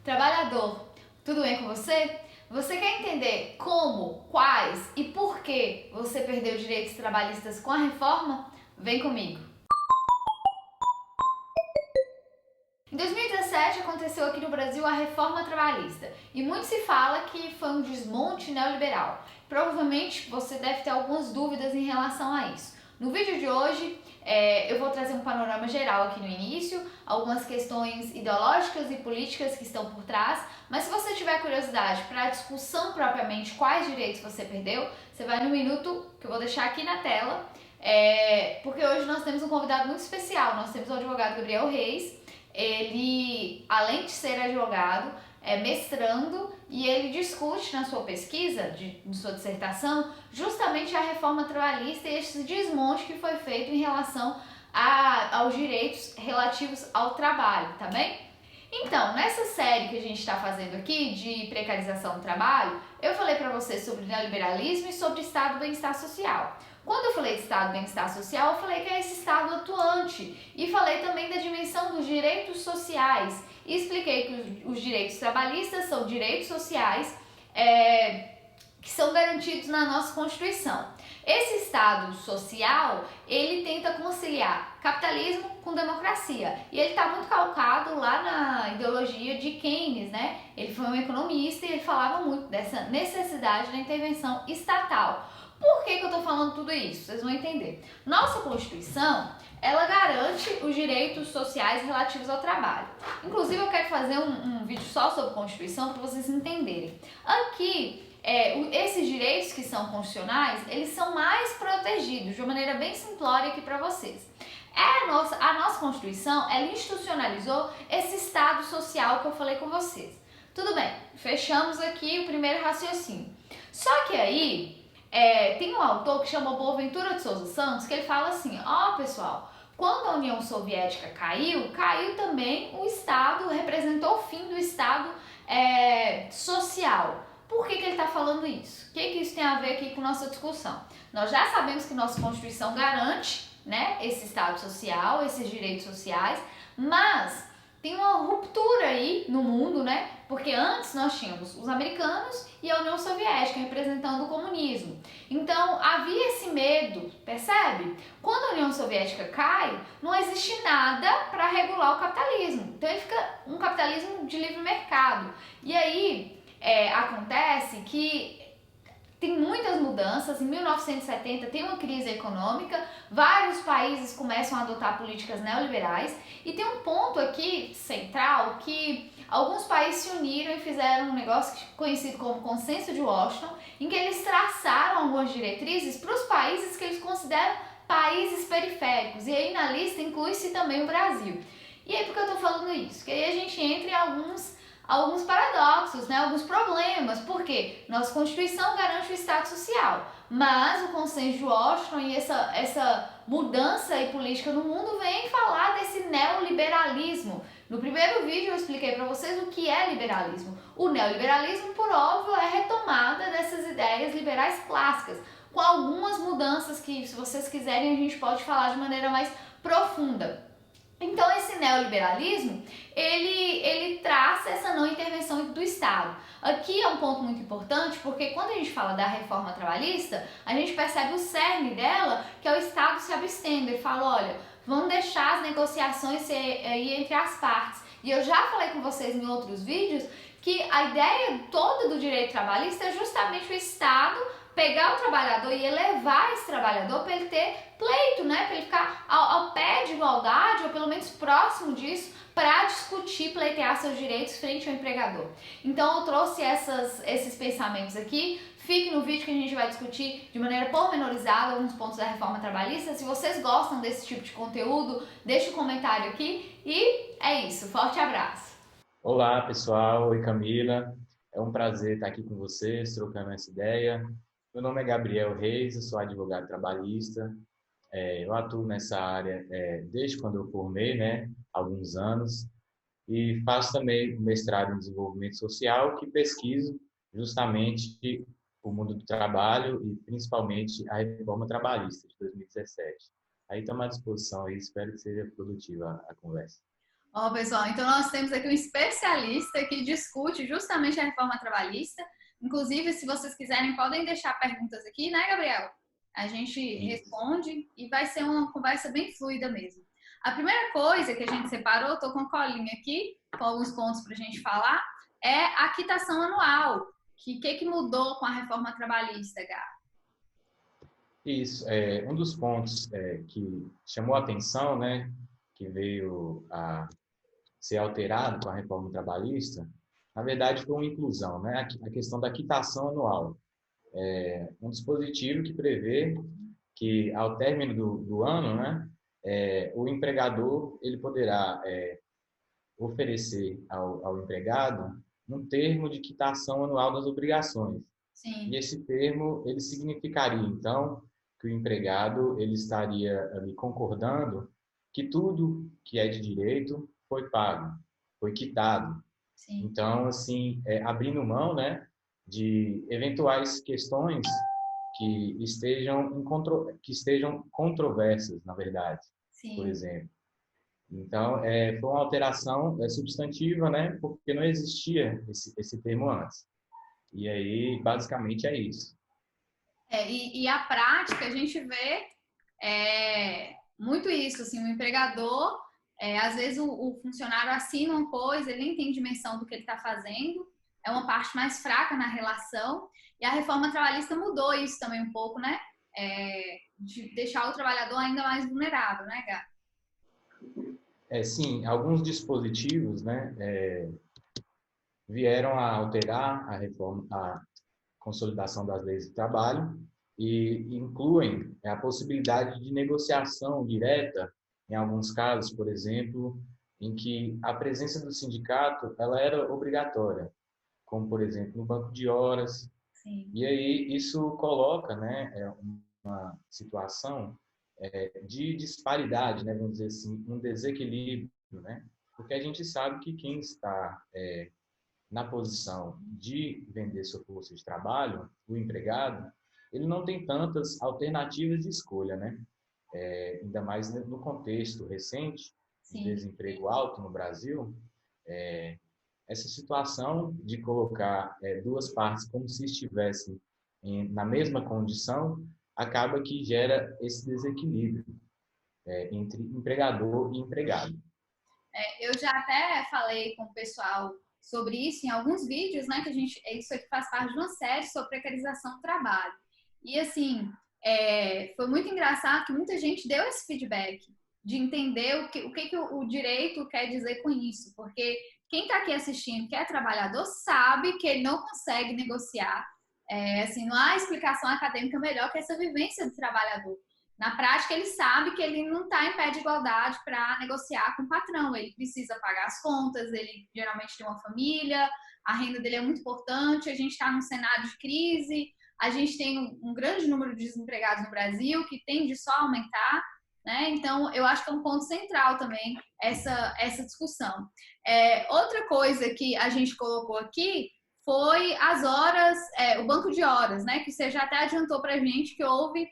Trabalhador, tudo bem com você? Você quer entender como, quais e por que você perdeu direitos trabalhistas com a reforma? Vem comigo! Em 2017 aconteceu aqui no Brasil a reforma trabalhista e muito se fala que foi um desmonte neoliberal. Provavelmente você deve ter algumas dúvidas em relação a isso. No vídeo de hoje eu vou trazer um panorama geral aqui no início, algumas questões ideológicas e políticas que estão por trás, mas se você tiver curiosidade para a discussão propriamente quais direitos você perdeu, você vai no minuto que eu vou deixar aqui na tela, porque hoje nós temos um convidado muito especial, nós temos o advogado Gabriel Reis. Ele, além de ser advogado, é mestrando e ele discute na sua pesquisa, de sua dissertação, justamente a reforma trabalhista e esse desmonte que foi feito em relação aos direitos relativos ao trabalho, tá bem? Então, nessa série que a gente está fazendo aqui de precarização do trabalho, eu falei para vocês sobre neoliberalismo e sobre Estado do bem-estar social. Quando eu falei de Estado do bem-estar social, eu falei que é esse Estado atuante e falei também da dimensão dos direitos sociais e expliquei que os direitos trabalhistas são direitos sociais que são garantidos na nossa Constituição. Esse Estado social, ele tenta conciliar capitalismo com democracia. E ele está muito calcado lá na ideologia de Keynes, né? Ele foi um economista e ele falava muito dessa necessidade da intervenção estatal. Por que eu estou falando tudo isso? Vocês vão entender. Nossa Constituição, ela garante os direitos sociais relativos ao trabalho. Inclusive, eu quero fazer um vídeo só sobre Constituição para vocês entenderem. Aqui, esses direitos que são constitucionais, eles são mais protegidos, de uma maneira bem simplória aqui para vocês. A nossa Constituição, ela institucionalizou esse Estado social que eu falei com vocês. Tudo bem, fechamos aqui o primeiro raciocínio. Só que aí, tem um autor que chama Boaventura de Souza Santos, que ele fala assim, pessoal, quando a União Soviética caiu também o Estado, representou o fim do Estado social. Por que ele está falando isso? O que isso tem a ver aqui com nossa discussão? Nós já sabemos que nossa Constituição garante, né, esse Estado social, esses direitos sociais, mas tem uma ruptura aí no mundo, né? Porque antes nós tínhamos os americanos e a União Soviética representando o comunismo. Então havia esse medo, percebe? Quando a União Soviética cai, não existe nada para regular o capitalismo. Então ele fica um capitalismo de livre mercado. E aí acontece que tem muitas mudanças. Em 1970 tem uma crise econômica, vários países começam a adotar políticas neoliberais e tem um ponto aqui central que alguns países se uniram e fizeram um negócio conhecido como Consenso de Washington, em que eles traçaram algumas diretrizes para os países que eles consideram países periféricos, e aí na lista inclui-se também o Brasil. E aí por que eu estou falando isso? Porque aí a gente entra em alguns paradoxos, né? Alguns problemas, porque nossa Constituição garante o Estado social, mas o Consenso de Washington e essa mudança e política no mundo vem falar desse neoliberalismo. No primeiro vídeo eu expliquei para vocês o que é liberalismo. O neoliberalismo, por óbvio, é retomada dessas ideias liberais clássicas, com algumas mudanças que, se vocês quiserem, a gente pode falar de maneira mais profunda. Então esse neoliberalismo, ele traça essa não intervenção do Estado. Aqui é um ponto muito importante, porque quando a gente fala da reforma trabalhista, a gente percebe o cerne dela, que é o Estado se abstendo. Ele fala, olha, vamos deixar as negociações aí entre as partes. E eu já falei com vocês em outros vídeos que a ideia toda do direito trabalhista é justamente o Estado pegar o trabalhador e elevar esse trabalhador para ele ter pleito, né? Para ele ficar ao pé de igualdade, ou pelo menos próximo disso, para discutir, pleitear seus direitos frente ao empregador. Então eu trouxe esses pensamentos aqui. Fique no vídeo que a gente vai discutir de maneira pormenorizada alguns pontos da reforma trabalhista. Se vocês gostam desse tipo de conteúdo, deixe um comentário aqui. E é isso. Forte abraço! Olá, pessoal. Oi, Camila. É um prazer estar aqui com vocês, trocando essa ideia. Meu nome é Gabriel Reis, eu sou advogado trabalhista. Eu atuo nessa área desde quando eu formei, né, há alguns anos, e faço também mestrado em desenvolvimento social, que pesquiso justamente o mundo do trabalho e principalmente a reforma trabalhista de 2017. Aí estamos à disposição e espero que seja produtiva a conversa. Ó, pessoal, então nós temos aqui um especialista que discute justamente a reforma trabalhista. Inclusive, se vocês quiserem, podem deixar perguntas aqui, né, Gabriel? A gente Isso. responde e vai ser uma conversa bem fluida mesmo. A primeira coisa que a gente separou, estou com a colinha aqui, com alguns pontos para a gente falar, é a quitação anual. Que mudou com a reforma trabalhista, Gá? Isso, um dos pontos que chamou a atenção, né, que veio a ser alterado com a reforma trabalhista, na verdade foi uma inclusão, né, a questão da quitação anual. Um dispositivo que prevê que ao término do ano, né, o empregador ele poderá oferecer ao empregado um termo de quitação anual das obrigações. E Sim, esse termo ele significaria então que o empregado ele estaria ali concordando que tudo que é de direito foi pago, foi quitado. sim, Então, assim, abrindo mão, né, de eventuais questões que estejam controversas, na verdade, por sim. exemplo. Então, foi uma alteração substantiva, né, porque não existia esse termo antes. E aí, basicamente, é isso. E a prática, a gente vê muito isso, assim, o empregador, às vezes o funcionário assina uma coisa, ele nem tem dimensão do que ele está fazendo, é uma parte mais fraca na relação, e a reforma trabalhista mudou isso também um pouco, né? De deixar o trabalhador ainda mais vulnerável, né, Gá? Sim, alguns dispositivos, né, vieram a alterar a reforma, a consolidação das leis de trabalho e incluem a possibilidade de negociação direta em alguns casos, por exemplo, em que a presença do sindicato ela era obrigatória, como por exemplo no banco de horas. Sim, E aí isso coloca, né, uma situação de disparidade, né, vamos dizer assim, um desequilíbrio, né, porque a gente sabe que quem está na posição de vender sua força de trabalho, o empregado, ele não tem tantas alternativas de escolha, né? Ainda mais no contexto recente de sim. desemprego alto no Brasil, essa situação de colocar duas partes como se estivessem na mesma condição acaba que gera esse desequilíbrio entre empregador e empregado. Eu já até falei com o pessoal sobre isso em alguns vídeos, né? Que a gente, isso aqui faz parte de uma série sobre precarização do trabalho. E assim, foi muito engraçado que muita gente deu esse feedback de entender que o direito quer dizer com isso, porque quem está aqui assistindo, que é trabalhador, sabe que ele não consegue negociar. Assim, não há explicação acadêmica melhor que essa vivência do trabalhador. Na prática, ele sabe que ele não está em pé de igualdade para negociar com o patrão. Ele precisa pagar as contas, ele geralmente tem uma família, a renda dele é muito importante. A gente está num cenário de crise, a gente tem um grande número de desempregados no Brasil que tende só a aumentar. Né? Então, eu acho que é um ponto central também essa discussão. Outra coisa que a gente colocou aqui foi as horas, o banco de horas, né? Que você já até adiantou para a gente que houve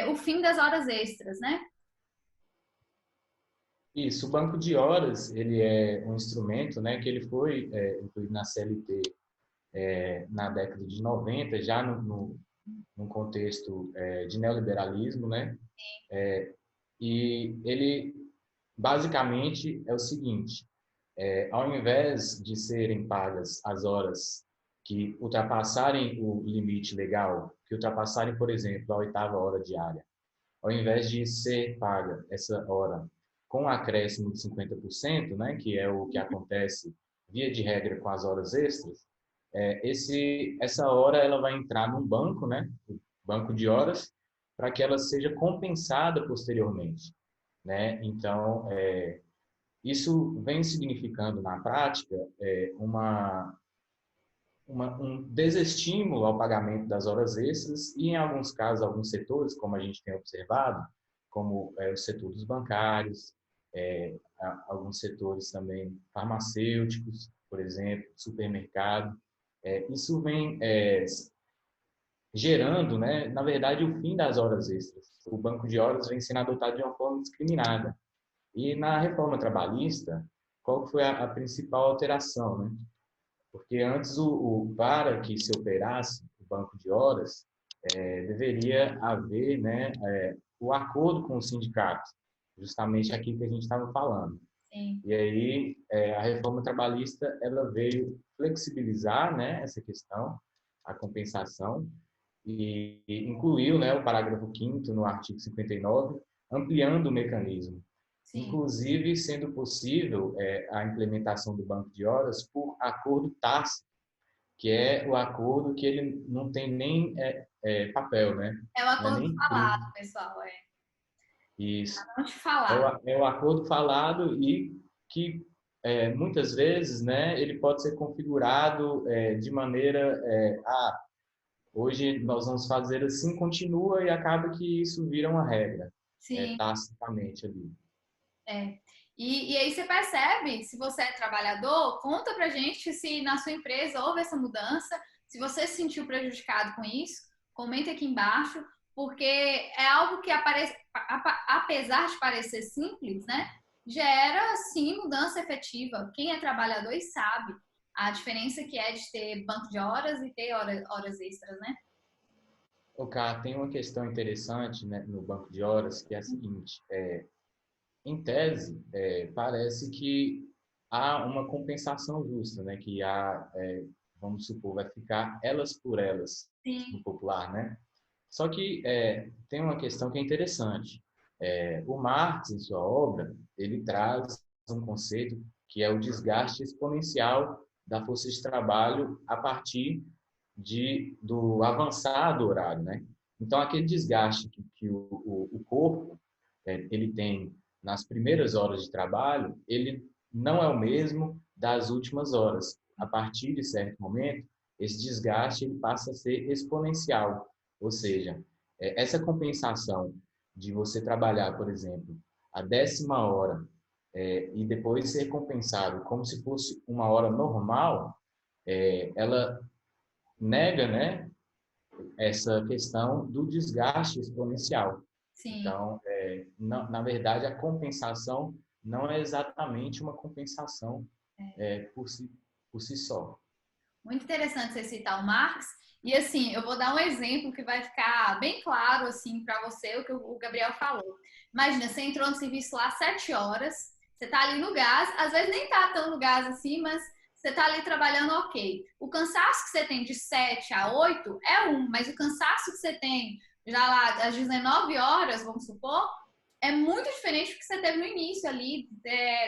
o fim das horas extras, né? Isso, o banco de horas, ele é um instrumento, né, que ele foi incluído na CLT na década de 90, já num contexto de neoliberalismo, né? E ele basicamente é o seguinte: ao invés de serem pagas as horas que ultrapassarem o limite legal, que ultrapassarem, por exemplo, a oitava hora diária, ao invés de ser paga essa hora com um acréscimo de 50%, né, que é o que acontece via de regra com as horas extras, essa hora ela vai entrar num banco, né, banco de horas, para que ela seja compensada posteriormente, né? Então, isso vem significando na prática um desestímulo ao pagamento das horas extras e, em alguns casos, alguns setores, como a gente tem observado, como o setor dos bancários, alguns setores também farmacêuticos, por exemplo, supermercado. Isso vem gerando, né, na verdade, o fim das horas extras. O banco de horas vem sendo adotado de uma forma discriminada. E na reforma trabalhista, qual foi a principal alteração, né? Porque antes, para que se operasse o banco de horas, deveria haver, né, o acordo com o sindicato, justamente aqui que a gente estava falando. Sim. E aí, a reforma trabalhista, ela veio flexibilizar, né, essa questão, a compensação, e incluiu, né, o parágrafo 5º no artigo 59, ampliando o mecanismo, Sim. inclusive sendo possível a implementação do banco de horas por acordo tácito, que é o acordo que ele não tem nem papel, né? É o Não é acordo nem falado, escrito. pessoal, Isso. não te É falar. o acordo falado e que muitas vezes, né, ele pode ser configurado de maneira hoje nós vamos fazer assim, continua e acaba que isso vira uma regra, Sim. tacitamente ali. É. E aí você percebe, se você é trabalhador, conta pra gente se na sua empresa houve essa mudança, se você se sentiu prejudicado com isso, comenta aqui embaixo, porque é algo que aparece, apesar de parecer simples, né, gera sim mudança efetiva. Quem é trabalhador e sabe a diferença que é de ter banco de horas e ter horas extras, né? O Cá, tem uma questão interessante, né, no banco de horas, que é a seguinte: em tese, parece que há uma compensação justa, né? Que há, vamos supor, vai ficar elas por elas, no Sim, popular, né? Só que tem uma questão que é interessante. O Marx, em sua obra, ele traz um conceito que é o desgaste exponencial da força de trabalho a partir do avançado horário, né? Então, aquele desgaste que o corpo ele tem nas primeiras horas de trabalho, ele não é o mesmo das últimas horas. A partir de certo momento, esse desgaste ele passa a ser exponencial, ou seja, essa compensação de você trabalhar, por exemplo, a 10ª hora e depois ser compensado como se fosse uma hora normal, ela nega, né, essa questão do desgaste exponencial. sim. Então, na verdade, a compensação não é exatamente uma compensação por si só. Muito interessante você citar o Marx. E assim, eu vou dar um exemplo que vai ficar bem claro assim para você o que o Gabriel falou. Imagina, você entrou no serviço lá às 7 horas, você tá ali no gás, às vezes nem tá tão no gás assim, mas você tá ali trabalhando ok. O cansaço que você tem de 7 a 8 é um, mas o cansaço que você tem já lá às 19 horas, vamos supor, é muito diferente do que você teve no início ali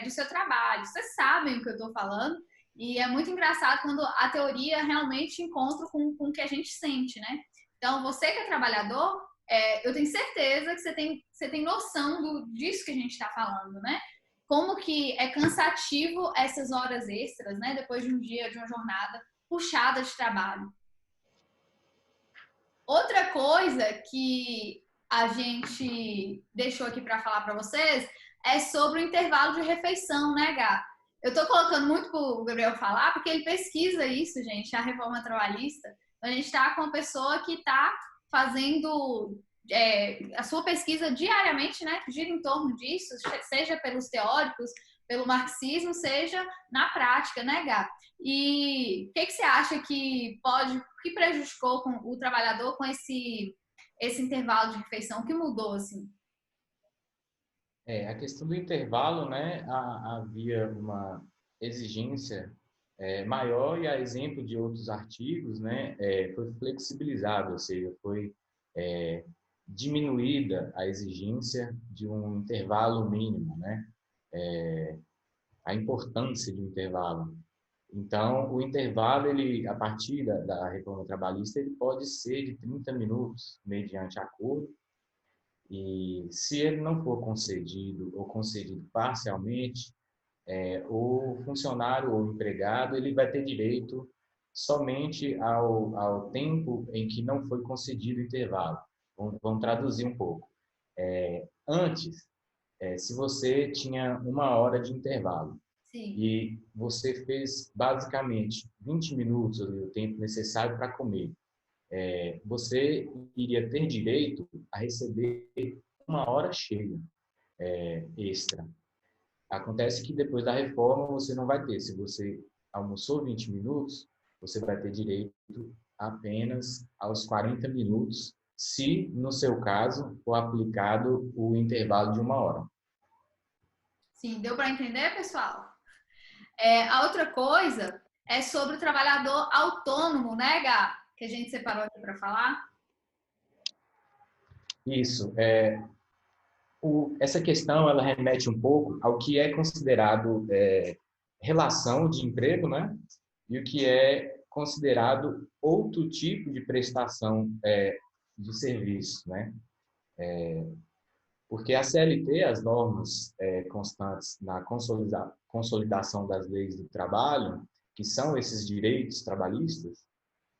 do seu trabalho. Vocês sabem o que eu estou falando. E é muito engraçado quando a teoria realmente encontra com o que a gente sente, né? Então, você que é trabalhador, eu tenho certeza que você tem noção disso que a gente está falando, né? Como que é cansativo essas horas extras, né? Depois de um dia, de uma jornada puxada de trabalho. Outra coisa que a gente deixou aqui para falar para vocês é sobre o intervalo de refeição, né, Gá? Eu tô colocando muito pro Gabriel falar, porque ele pesquisa isso, gente, a reforma trabalhista. A gente está com uma pessoa que está fazendo a sua pesquisa diariamente, né, que gira em torno disso, seja pelos teóricos, pelo marxismo, seja na prática, né, Gá? E o que você acha que prejudicou o trabalhador com esse intervalo de refeição? O que mudou, assim? A questão do intervalo, né, havia uma exigência maior e a exemplo de outros artigos, né, foi flexibilizado, ou seja, foi diminuída a exigência de um intervalo mínimo, né, a importância de um intervalo. Então, o intervalo, ele, a partir da reforma trabalhista, ele pode ser de 30 minutos, mediante acordo, e se ele não for concedido ou concedido parcialmente, o funcionário ou empregado ele vai ter direito somente ao tempo em que não foi concedido o intervalo. Vamos traduzir um pouco. Antes, se você tinha 1 hora de intervalo Sim, e você fez basicamente 20 minutos ali, o tempo necessário para comer, você iria ter direito a receber 1 hora cheia extra. Acontece que depois da reforma você não vai ter. Se você almoçou 20 minutos, você vai ter direito apenas aos 40 minutos, se, no seu caso, for aplicado o intervalo de 1 hora. Sim, deu para entender, pessoal? A outra coisa é sobre o trabalhador autônomo, né, Gá? Que a gente separou aqui para falar. Isso. Essa questão ela remete um pouco ao que é considerado relação de emprego, né? E o que é considerado outro tipo de prestação de serviço, né? Porque a CLT, as normas constantes na consolidação das leis do trabalho, que são esses direitos trabalhistas,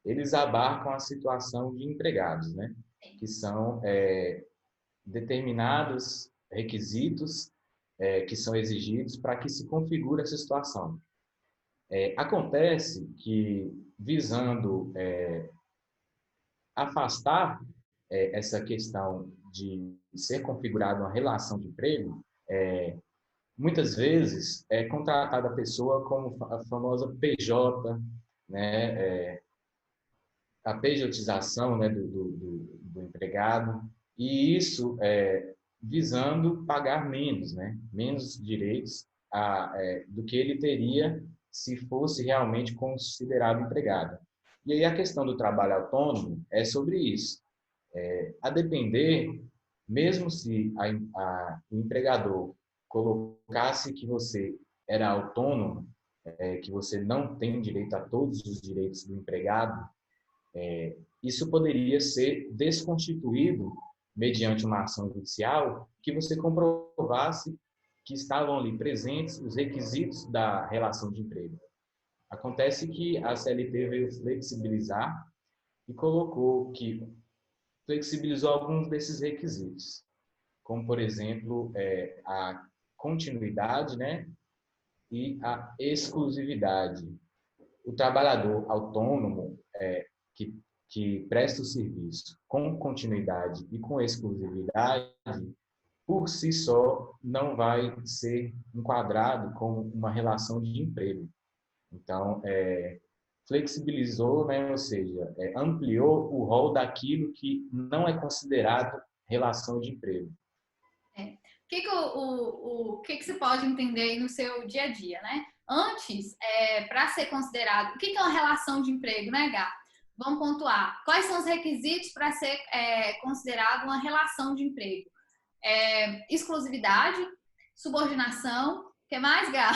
eles abarcam a situação de empregados, né? Que são determinados requisitos que são exigidos para que se configure essa situação. Acontece que, visando afastar essa questão de ser configurada uma relação de emprego, muitas vezes é contratada a pessoa como a famosa PJ, né? A pejotização, né, do empregado, e isso visando pagar menos, né? Menos direitos do que ele teria se fosse realmente considerado empregado. E aí a questão do trabalho autônomo é sobre isso. A depender, mesmo se o empregador colocasse que você era autônomo, que você não tem direito a todos os direitos do empregado, isso poderia ser desconstituído mediante uma ação judicial que você comprovasse que estavam ali presentes os requisitos da relação de emprego. Acontece que a CLT veio flexibilizar e colocou que flexibilizou alguns desses requisitos, como, por exemplo, a continuidade, né, e a exclusividade. O trabalhador autônomo que, que presta o serviço com continuidade e com exclusividade, por si só, não vai ser enquadrado como uma relação de emprego. Então, flexibilizou, né, ou seja, ampliou o rol daquilo que não é considerado relação de emprego. O que você pode entender aí no seu dia a dia, né? Antes, para ser considerado, o que é uma relação de emprego, né, Gá? Vamos pontuar. Quais são os requisitos para ser considerado uma relação de emprego? Exclusividade, subordinação, o que mais, Gá? A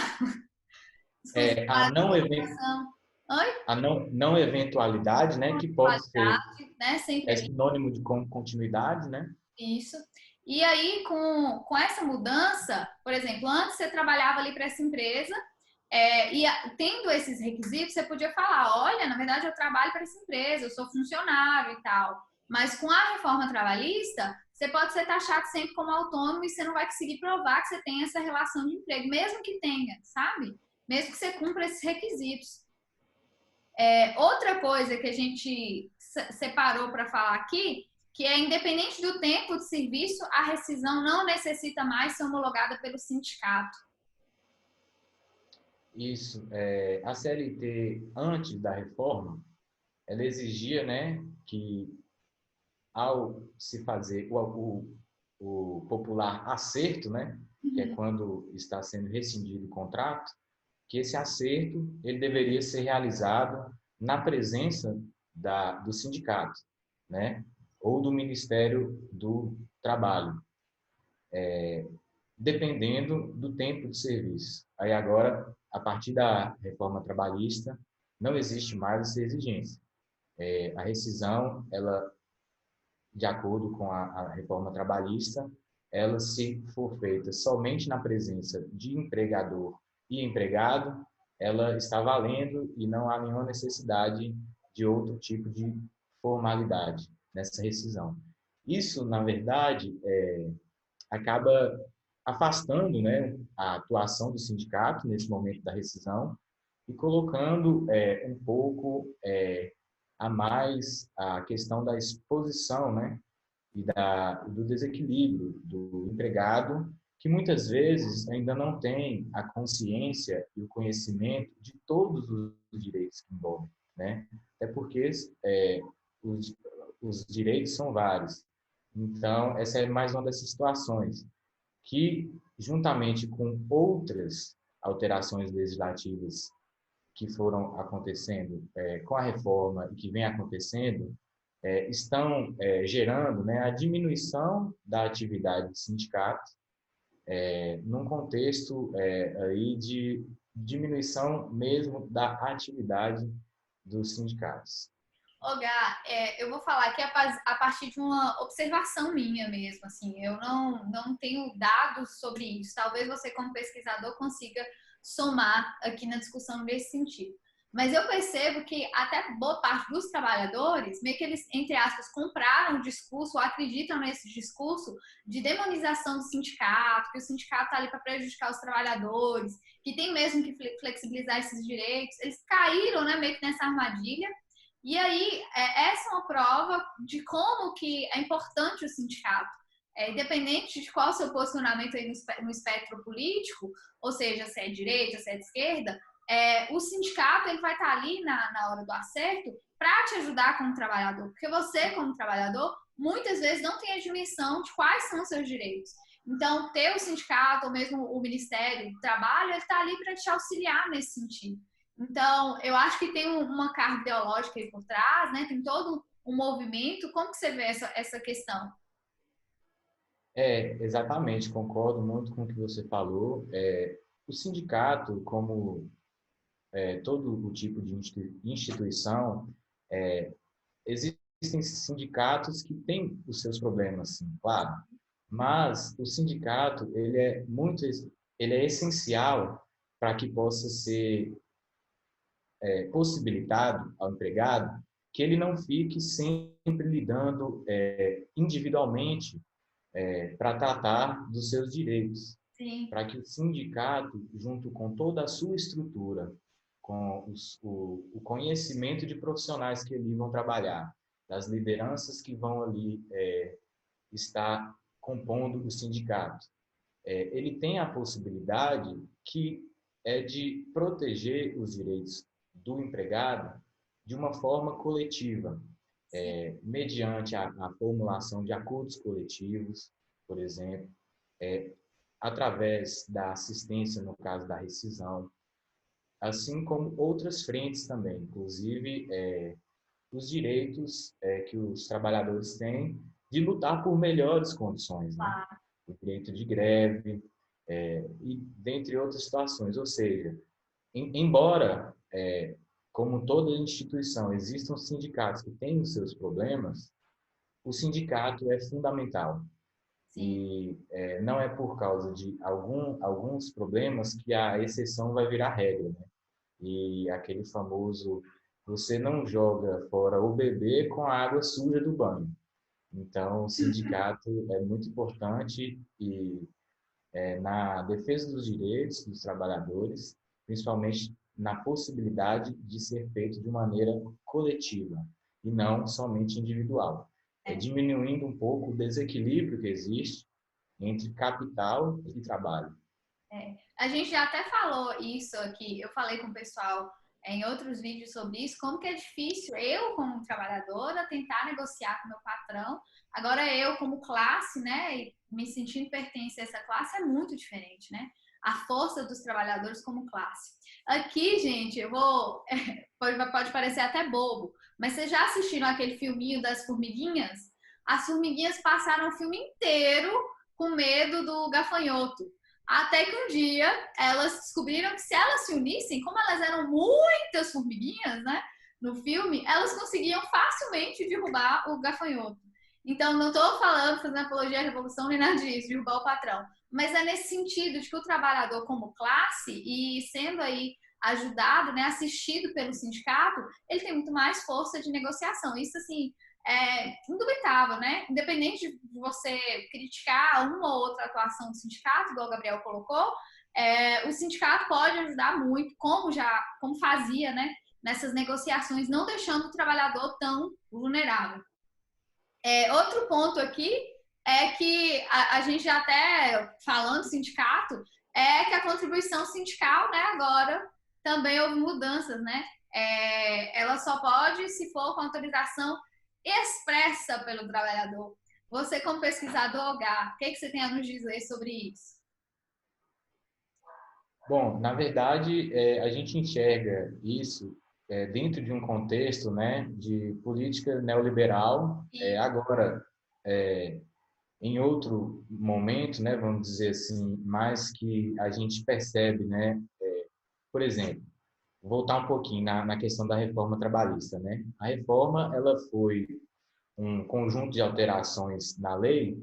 Exclusividade, não, subordinação. Oi? a não eventualidade, né, que pode ser Né? Sempre sinônimo de continuidade, né? isso. E aí, com essa mudança, por exemplo, antes você trabalhava ali para essa empresa, tendo esses requisitos, você podia falar: olha, na verdade eu trabalho para essa empresa, eu sou funcionário e tal. Mas com a reforma trabalhista, você pode ser taxado sempre como autônomo e você não vai conseguir provar que você tem essa relação de emprego, mesmo que tenha, sabe? Mesmo que você cumpra esses requisitos. Outra coisa que a gente separou para falar aqui, que é independente do tempo de serviço, a rescisão não necessita mais ser homologada pelo sindicato. Isso. A CLT, antes da reforma, ela exigia, né, que ao se fazer o popular acerto, né, que é quando está sendo rescindido o contrato, que esse acerto ele deveria ser realizado na presença do sindicato, né, ou do Ministério do Trabalho, dependendo do tempo de serviço. Aí agora, a partir da reforma trabalhista, não existe mais essa exigência. A rescisão, ela, de acordo com a reforma trabalhista, ela, se for feita somente na presença de empregador e empregado, ela está valendo e não há nenhuma necessidade de outro tipo de formalidade nessa rescisão. Isso, na verdade, acaba afastando, né, a atuação do sindicato nesse momento da rescisão e colocando um pouco a mais a questão da exposição, né, e do desequilíbrio do empregado que muitas vezes ainda não têm a consciência e o conhecimento de todos os direitos que envolvem, né? Até porque os, os direitos são vários. Então, essa é mais uma dessas situações que, juntamente com outras alterações legislativas que foram acontecendo com a reforma e que vem acontecendo, estão gerando, né, a diminuição da atividade do sindicato, num contexto aí de diminuição mesmo da atividade dos sindicatos. Ô, Gá, eu vou falar aqui a partir de uma observação minha mesmo, assim, eu não tenho dados sobre isso. Talvez você, como pesquisador, consiga somar aqui na discussão nesse sentido. Mas eu percebo que até boa parte dos trabalhadores, meio que eles, entre aspas, compraram o discurso ou acreditam nesse discurso de demonização do sindicato, que o sindicato está ali para prejudicar os trabalhadores, que tem mesmo que flexibilizar esses direitos. Eles caíram, né, meio que nessa armadilha. E aí, essa é uma prova de como que é importante o sindicato. Independente de qual o seu posicionamento aí no espectro político, ou seja, se é direita, se é de esquerda, o sindicato ele vai estar ali na hora do acerto para te ajudar como trabalhador. Porque você, como trabalhador, muitas vezes não tem a dimensão de quais são os seus direitos. Então, ter o sindicato ou mesmo o Ministério do Trabalho, ele está ali para te auxiliar nesse sentido. Então, eu acho que tem uma carga ideológica aí por trás, né? Tem todo um movimento. Como que você vê essa questão? Exatamente, concordo muito com o que você falou. O sindicato, como todo o tipo de instituição, existem sindicatos que têm os seus problemas, sim, claro. Mas o sindicato, ele é essencial para que possa ser possibilitado ao empregado que ele não fique sempre lidando individualmente para tratar dos seus direitos, Sim. para que o sindicato, junto com toda a sua estrutura, com o conhecimento de profissionais que ali vão trabalhar, das lideranças que vão ali estar compondo o sindicato, ele tem a possibilidade que é de proteger os direitos do empregado de uma forma coletiva, mediante a formulação de acordos coletivos, por exemplo, através da assistência no caso da rescisão, assim como outras frentes também, inclusive os direitos que os trabalhadores têm de lutar por melhores condições, né? O direito de greve, e dentre outras situações. Ou seja, embora, como toda instituição, existam sindicatos que têm os seus problemas, o sindicato é fundamental. Sim. E não é por causa de alguns problemas que a exceção vai virar regra, né? E aquele famoso, você não joga fora o bebê com a água suja do banho. Então, o sindicato é muito importante e na defesa dos direitos dos trabalhadores, principalmente na possibilidade de ser feito de maneira coletiva e não somente individual, diminuindo um pouco o desequilíbrio que existe entre capital e trabalho. A gente já até falou isso aqui, eu falei com o pessoal em outros vídeos sobre isso, como que é difícil eu, como trabalhadora, tentar negociar com meu patrão. Agora eu, como classe, né, e me sentindo pertence a essa classe, é muito diferente, né? A força dos trabalhadores como classe. Aqui, gente, eu vou... pode parecer até bobo, mas vocês já assistiram aquele filminho das formiguinhas? As formiguinhas passaram o filme inteiro com medo do gafanhoto. Até que um dia elas descobriram que se elas se unissem, como elas eram muitas formiguinhas, né, no filme, elas conseguiam facilmente derrubar o gafanhoto. Então, não estou falando, fazendo apologia à revolução nem nada disso, derrubar o patrão. Mas é nesse sentido de que o trabalhador como classe e sendo aí ajudado, né, assistido pelo sindicato, ele tem muito mais força de negociação. Isso, assim, indubitável, né? Independente de você criticar uma ou outra atuação do sindicato, igual o Gabriel colocou, o sindicato pode ajudar muito, como fazia, né? Nessas negociações, não deixando o trabalhador tão vulnerável. Outro ponto aqui é que a gente já até falando sindicato, é que a contribuição sindical, né, agora também houve mudanças, né? Ela só pode se for com autorização expressa pelo trabalhador. Você, como pesquisador, Gá, o que você tem a nos dizer sobre isso? Bom, na verdade, a gente enxerga isso dentro de um contexto, né, de política neoliberal. E, Agora, em outro momento, né, vamos dizer assim, mais que a gente percebe, né, por exemplo, voltar um pouquinho na questão da reforma trabalhista, né? A reforma, ela foi um conjunto de alterações na lei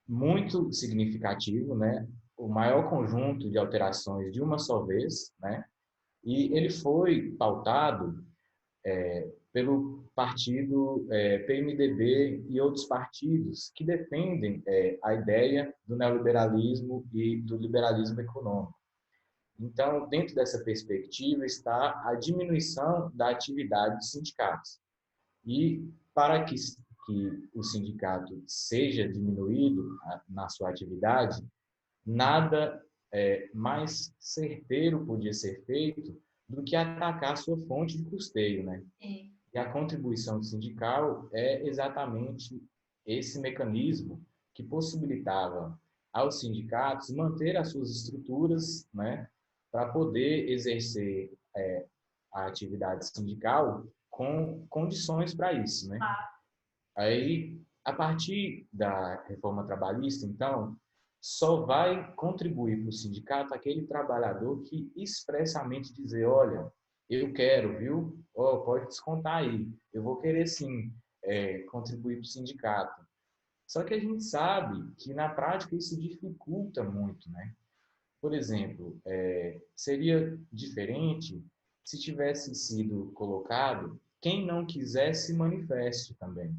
muito significativo, né? O maior conjunto de alterações de uma só vez, né? E ele foi pautado pelo partido PMDB e outros partidos que defendem a ideia do neoliberalismo e do liberalismo econômico. Então, dentro dessa perspectiva está a diminuição da atividade dos sindicatos. E para que o sindicato seja diminuído na sua atividade, nada mais certeiro podia ser feito do que atacar a sua fonte de custeio, né? e, E a contribuição sindical é exatamente esse mecanismo que possibilitava aos sindicatos manter as suas estruturas, né, para poder exercer a atividade sindical com condições para isso, né? Aí, a partir da reforma trabalhista, então, só vai contribuir para o sindicato aquele trabalhador que expressamente dizer, olha, eu quero, viu? Oh, pode descontar aí, eu vou querer sim contribuir para o sindicato. Só que a gente sabe que na prática isso dificulta muito, né? Por exemplo, seria diferente se tivesse sido colocado quem não quiser se manifeste também.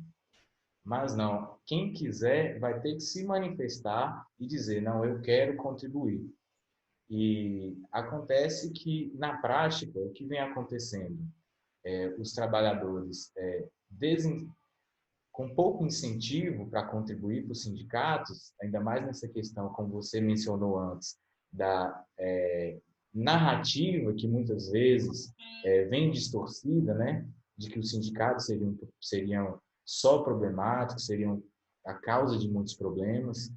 Mas não, quem quiser vai ter que se manifestar e dizer, não, eu quero contribuir. E acontece que, na prática, o que vem acontecendo? Os trabalhadores, com pouco incentivo para contribuir para os sindicatos, ainda mais nessa questão, como você mencionou antes, da narrativa que muitas vezes vem distorcida, né? De que os sindicatos seriam só problemáticos, seriam a causa de muitos problemas.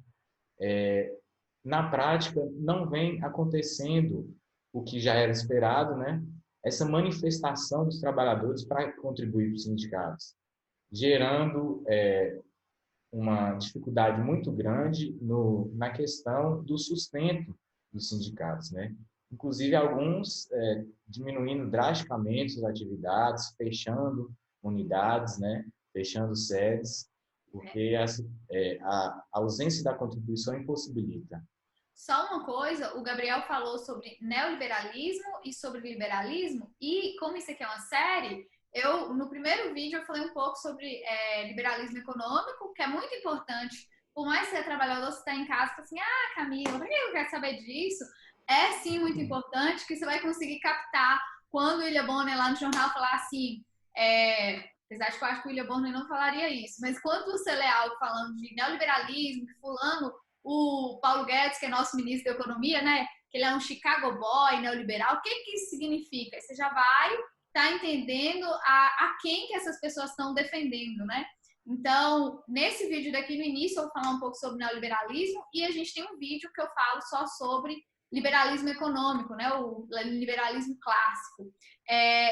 Na prática, não vem acontecendo o que já era esperado, né? Essa manifestação dos trabalhadores para contribuir para os sindicatos, gerando uma dificuldade muito grande na questão do sustento dos sindicatos, né? Inclusive, alguns diminuindo drasticamente as atividades, fechando unidades, né? Fechando sedes, porque a ausência da contribuição impossibilita. Só uma coisa, o Gabriel falou sobre neoliberalismo e sobre liberalismo, e como isso aqui é uma série, no primeiro vídeo, eu falei um pouco sobre liberalismo econômico, que é muito importante. Por mais que você é trabalhador, você está em casa e fala assim, ah, Camila, por que eu quero saber disso? É sim muito importante, que você vai conseguir captar quando o William Bonner lá no jornal falar assim, apesar de que eu acho que o William Bonner não falaria isso, mas quando você lê algo falando de neoliberalismo, que fulano, o Paulo Guedes, que é nosso ministro da Economia, né? Que ele é um Chicago boy neoliberal. O que que isso significa? Você já vai estar entendendo a quem que essas pessoas estão defendendo, né? Então, nesse vídeo daqui no início, eu vou falar um pouco sobre neoliberalismo e a gente tem um vídeo que eu falo só sobre liberalismo econômico, né? O liberalismo clássico.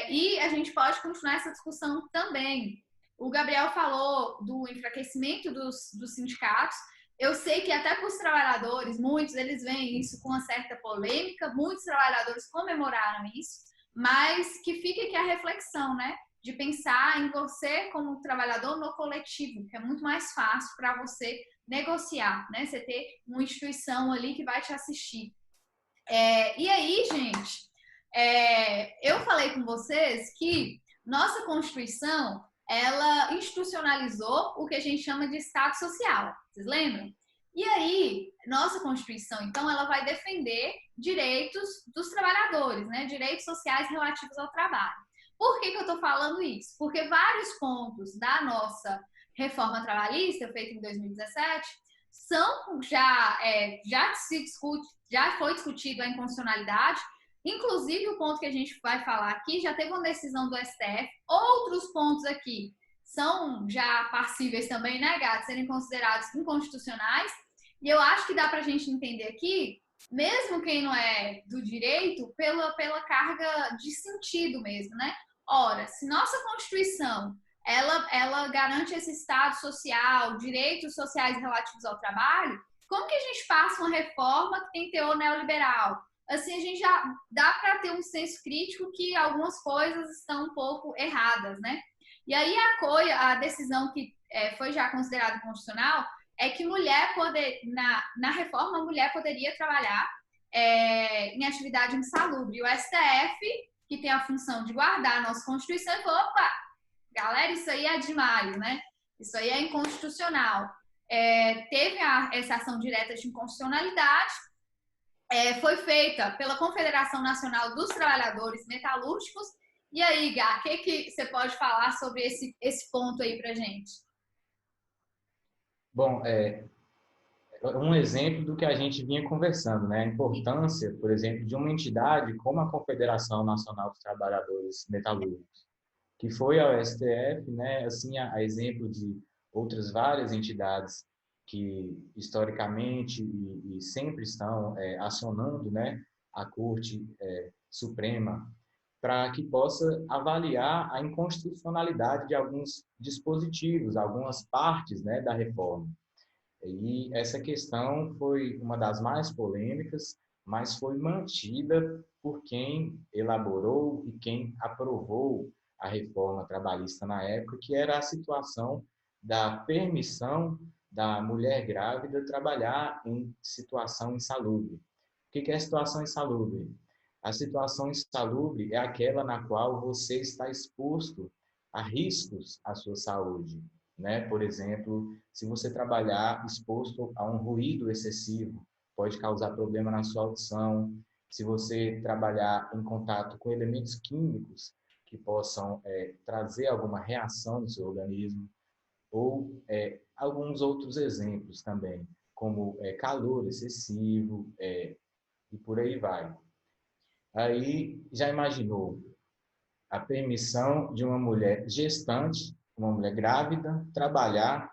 E a gente pode continuar essa discussão também. O Gabriel falou do enfraquecimento dos sindicatos. Eu sei que até para os trabalhadores, muitos eles veem isso com uma certa polêmica, muitos trabalhadores comemoraram isso, mas que fica aqui a reflexão, né? De pensar em você como trabalhador no coletivo, que é muito mais fácil para você negociar, né? Você ter uma instituição ali que vai te assistir. E aí, gente, eu falei com vocês que nossa Constituição ela institucionalizou o que a gente chama de Estado Social. Vocês lembram? E aí, nossa Constituição, então, ela vai defender direitos dos trabalhadores, né? Direitos sociais relativos ao trabalho. Por que eu estou falando isso? Porque vários pontos da nossa reforma trabalhista, feita em 2017, já foi discutido a inconstitucionalidade. Inclusive, o ponto que a gente vai falar aqui já teve uma decisão do STF. Outros pontos aqui são já passíveis também, né, Gato, serem considerados inconstitucionais. E eu acho que dá para a gente entender aqui, mesmo quem não é do direito, pela carga de sentido mesmo, né? Ora, se nossa Constituição ela garante esse Estado social, direitos sociais relativos ao trabalho, como que a gente passa uma reforma que tem teor neoliberal? Assim, a gente já dá para ter um senso crítico que algumas coisas estão um pouco erradas, né? E aí a decisão que foi já considerada constitucional é que na reforma, a mulher poderia trabalhar em atividade insalubre. E o STF, que tem a função de guardar a nossa Constituição, falou, opa, galera, isso aí é demais, né? Isso aí é inconstitucional. Teve essa ação direta de inconstitucionalidade, foi feita pela Confederação Nacional dos Trabalhadores Metalúrgicos. E aí, Gá, o que você pode falar sobre esse ponto aí pra gente? Bom, um exemplo do que a gente vinha conversando, né? A importância, por exemplo, de uma entidade como a Confederação Nacional dos Trabalhadores Metalúrgicos, que foi ao STF, né? Assim, a exemplo de outras várias entidades que historicamente e sempre estão acionando, né? A Corte Suprema para que possa avaliar a inconstitucionalidade de alguns dispositivos, algumas partes, né, da reforma. E essa questão foi uma das mais polêmicas, mas foi mantida por quem elaborou e quem aprovou a reforma trabalhista na época, que era a situação da permissão da mulher grávida trabalhar em situação insalubre. O que é a situação insalubre? A situação insalubre é aquela na qual você está exposto a riscos à sua saúde, né? Por exemplo, se você trabalhar exposto a um ruído excessivo, pode causar problema na sua audição. Se você trabalhar em contato com elementos químicos que possam trazer alguma reação no seu organismo, ou alguns outros exemplos também, como calor excessivo e por aí vai. Aí já imaginou a permissão de uma mulher gestante, uma mulher grávida, trabalhar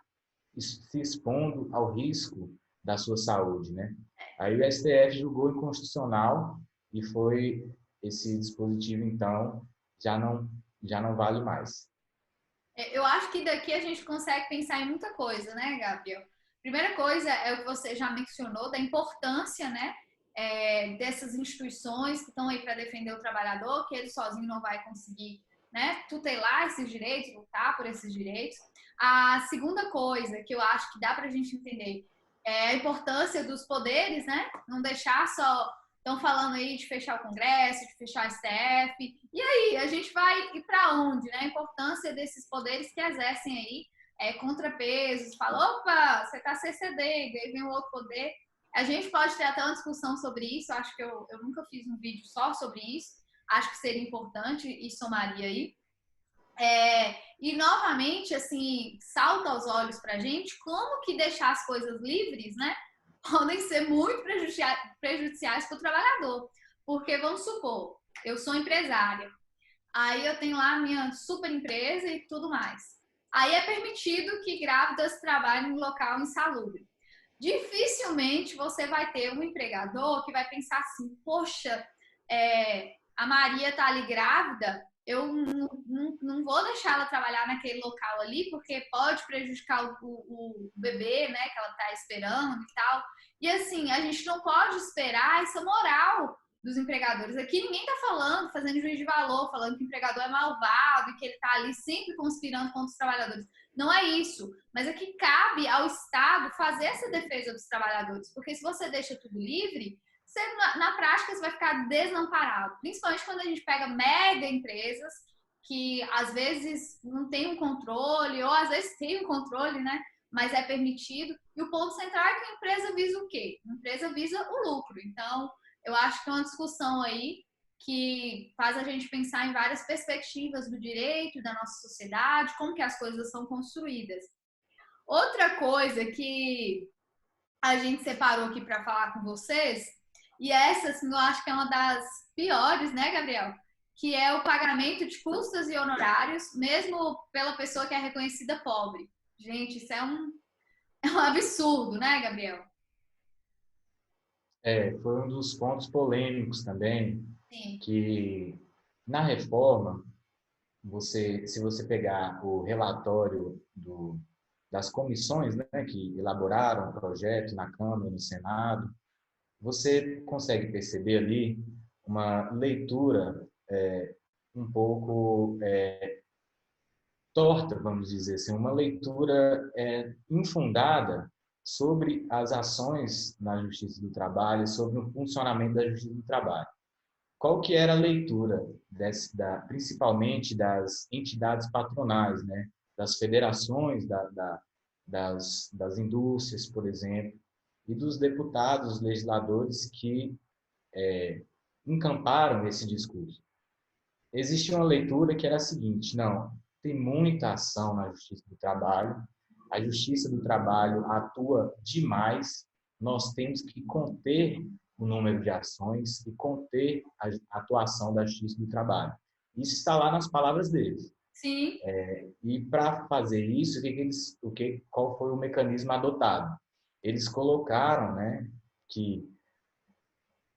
se expondo ao risco da sua saúde, né? Aí o STF julgou inconstitucional e foi esse dispositivo, então, já não vale mais. Eu acho que daqui a gente consegue pensar em muita coisa, né, Gabriel? Primeira coisa é o que você já mencionou, da importância, né, dessas instituições que estão aí para defender o trabalhador, que ele sozinho não vai conseguir, né, tutelar esses direitos, lutar por esses direitos. A segunda coisa que eu acho que dá para a gente entender é a importância dos poderes, né? Não deixar só. Estão falando aí de fechar o Congresso, de fechar o STF. E aí, a gente vai ir para onde? Né? A importância desses poderes que exercem aí contrapesos. Fala, opa, você está CCD, e aí vem o outro poder. A gente pode ter até uma discussão sobre isso. Acho que eu nunca fiz um vídeo só sobre isso. Acho que seria importante e somaria aí. E novamente, assim, salta aos olhos para a gente como que deixar as coisas livres, né? Podem ser muito prejudiciais para o trabalhador. Porque, vamos supor, eu sou empresária, aí eu tenho lá a minha super empresa e tudo mais. Aí é permitido que grávidas trabalhem em local insalubre. Dificilmente você vai ter um empregador que vai pensar assim, poxa, a Maria tá ali grávida, eu não vou deixar ela trabalhar naquele local ali, porque pode prejudicar o bebê, né, que ela tá esperando e tal. E assim, a gente não pode esperar essa moral dos empregadores. Aqui ninguém tá falando, fazendo juízo de valor, falando que o empregador é malvado e que ele tá ali sempre conspirando contra os trabalhadores. Não é isso. Mas é que cabe ao Estado fazer essa defesa dos trabalhadores. Porque se você deixa tudo livre, você, na prática, você vai ficar desamparado. Principalmente quando a gente pega mega empresas que às vezes não tem um controle, ou às vezes tem um controle, né? Mas é permitido. E o ponto central é que a empresa visa o quê? A empresa visa o lucro. Então, eu acho que é uma discussão aí que faz a gente pensar em várias perspectivas do direito, da nossa sociedade, como que as coisas são construídas. Outra coisa que a gente separou aqui para falar com vocês, e essa, assim, eu acho que é uma das piores, né, Gabriel? Que é o pagamento de custas e honorários, mesmo pela pessoa que é reconhecida pobre. Gente, isso é um absurdo, né, Gabriel? Foi um dos pontos polêmicos também, Sim, que na reforma, se você pegar o relatório das comissões, né, que elaboraram o projeto na Câmara e no Senado, você consegue perceber ali uma leitura um pouco torta, vamos dizer assim, uma leitura infundada sobre as ações na Justiça do Trabalho, sobre o funcionamento da Justiça do Trabalho. Qual que era a leitura, principalmente das entidades patronais, né? Das federações das indústrias, por exemplo, e dos deputados, legisladores que encamparam esse discurso? Existia uma leitura que era a seguinte: não, tem muita ação na Justiça do Trabalho, a Justiça do Trabalho atua demais, nós temos que conter o número de ações e conter a atuação da Justiça do Trabalho. Isso está lá nas palavras deles. sim, E para fazer isso, qual foi o mecanismo adotado? Eles colocaram, né, que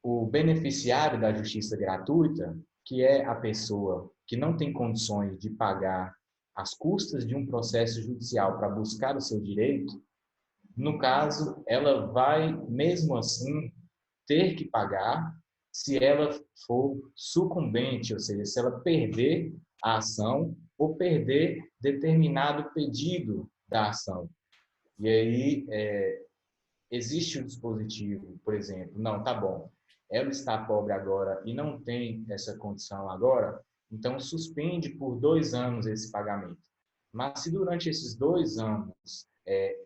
o beneficiário da justiça gratuita, que é a pessoa que não tem condições de pagar as custas de um processo judicial para buscar o seu direito, no caso, ela vai, mesmo assim, ter que pagar se ela for sucumbente, ou seja, se ela perder a ação ou perder determinado pedido da ação. E aí, existe o dispositivo, por exemplo, não, tá bom, ela está pobre agora e não tem essa condição agora, então suspende por 2 anos esse pagamento. Mas se durante esses 2 anos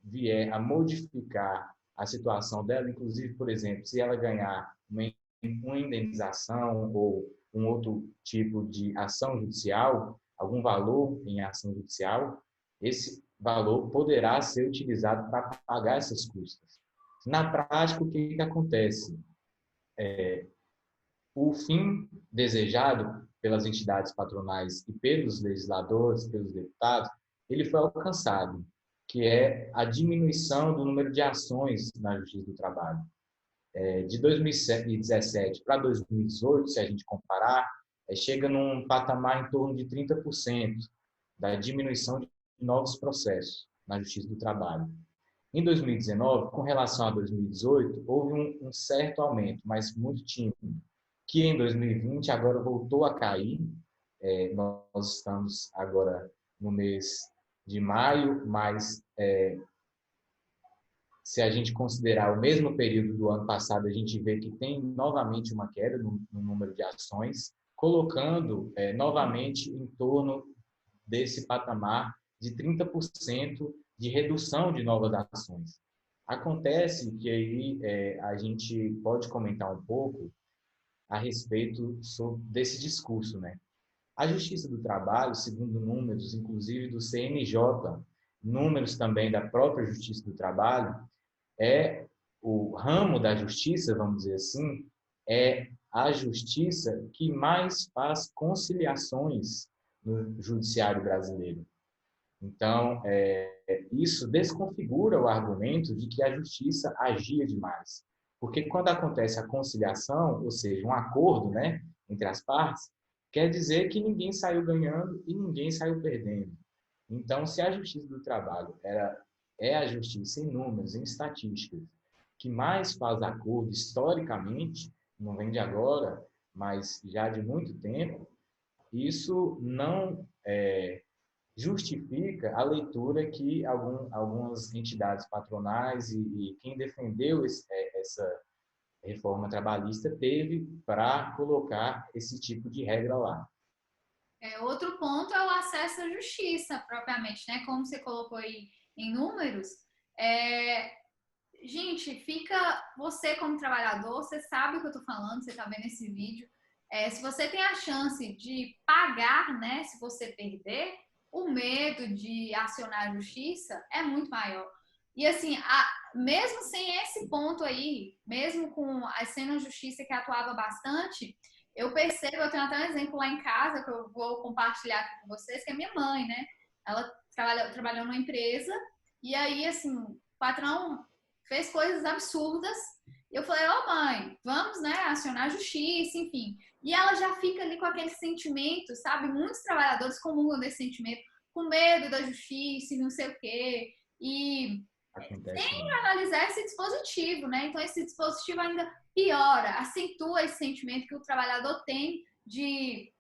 vier a modificar a situação dela, inclusive, por exemplo, se ela ganhar uma indenização ou um outro tipo de ação judicial, algum valor em ação judicial, esse valor poderá ser utilizado para pagar essas custas. Na prática, o que acontece? O fim desejado pelas entidades patronais e pelos legisladores, pelos deputados, ele foi alcançado, que é a diminuição do número de ações na Justiça do Trabalho. De 2017 para 2018, se a gente comparar, chega num patamar em torno de 30% da diminuição de novos processos na Justiça do Trabalho. Em 2019, com relação a 2018, houve um certo aumento, mas muito tímido, que em 2020 agora voltou a cair. Nós estamos agora no mês de maio, mas se a gente considerar o mesmo período do ano passado, a gente vê que tem novamente uma queda no número de ações, colocando novamente em torno desse patamar de 30% de redução de novas ações. Acontece que aí a gente pode comentar um pouco a respeito desse discurso, né? A Justiça do Trabalho, segundo números, inclusive do CNJ, números também da própria Justiça do Trabalho, é o ramo da justiça, vamos dizer assim, é a justiça que mais faz conciliações no judiciário brasileiro. Então, isso desconfigura o argumento de que a justiça agia demais. Porque quando acontece a conciliação, ou seja, um acordo, né, entre as partes, quer dizer que ninguém saiu ganhando e ninguém saiu perdendo. Então, se a justiça do trabalho é a justiça em números, em estatísticas, que mais faz acordo historicamente, não vem de agora, mas já de muito tempo, isso não justifica a leitura que algumas entidades patronais e quem defendeu essa reforma trabalhista teve para colocar esse tipo de regra lá. Outro ponto é o acesso à justiça, propriamente, né? Como você colocou aí em números, é, gente, fica você como trabalhador, você sabe o que eu tô falando, você tá vendo esse vídeo. Se você tem a chance de pagar, né? Se você perder, o medo de acionar a justiça é muito maior. E assim, mesmo sem esse ponto aí, mesmo com a sendo a justiça que atuava bastante, eu percebo, eu tenho até um exemplo lá em casa que eu vou compartilhar aqui com vocês, que é minha mãe, né? Ela trabalhou numa empresa e aí, assim, o patrão fez coisas absurdas. E eu falei, ô mãe, vamos, né, acionar a justiça, enfim. E ela já fica ali com aquele sentimento, sabe? Muitos trabalhadores comungam desse sentimento, com medo da justiça e não sei o quê. E Acontece muito. analisar esse dispositivo, né? Então, esse dispositivo ainda piora, acentua esse sentimento que o trabalhador tem de,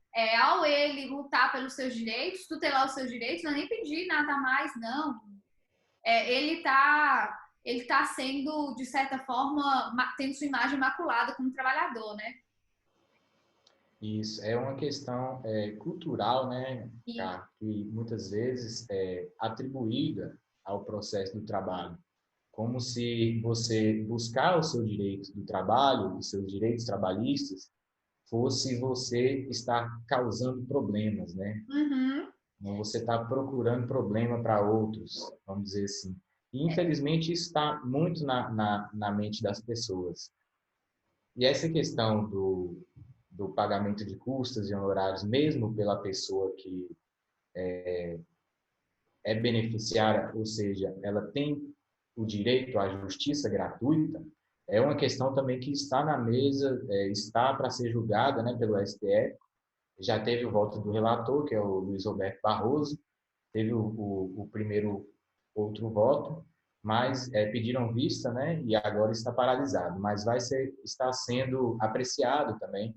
ao ele lutar pelos seus direitos, tutelar os seus direitos, não é nem pedir nada mais, não. Ele tá sendo, de certa forma, tendo sua imagem maculada como trabalhador, né? Isso é uma questão cultural, né, E, Cá, que muitas vezes é atribuída ao processo do trabalho, como se você buscar o seu direito do trabalho, os seus direitos trabalhistas, fosse você estar causando problemas, né? uhum, Não você está procurando problema para outros, vamos dizer assim. E, infelizmente, isso está muito na mente das pessoas. E essa questão do pagamento de custas e honorários, mesmo pela pessoa que é beneficiária, ou seja, ela tem o direito à justiça gratuita, é uma questão também que está na mesa, está para ser julgada, né, pelo STF. Já teve o voto do relator, que é o Luiz Roberto Barroso, teve o primeiro outro voto, mas pediram vista, né, e agora está paralisado. Mas está sendo apreciado também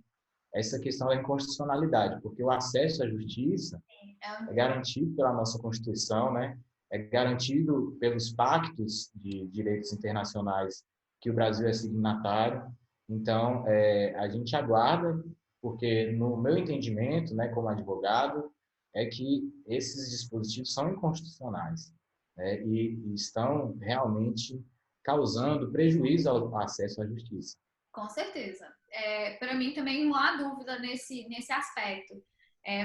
essa questão da inconstitucionalidade, porque o acesso à justiça é é, garantido pela nossa Constituição, né? É garantido pelos pactos de direitos internacionais que o Brasil é signatário. Então, a gente aguarda, porque no meu entendimento, né, como advogado, é que esses dispositivos são inconstitucionais, né, e estão realmente causando prejuízo ao acesso à justiça. com certeza. Para mim também não há dúvida nesse aspecto.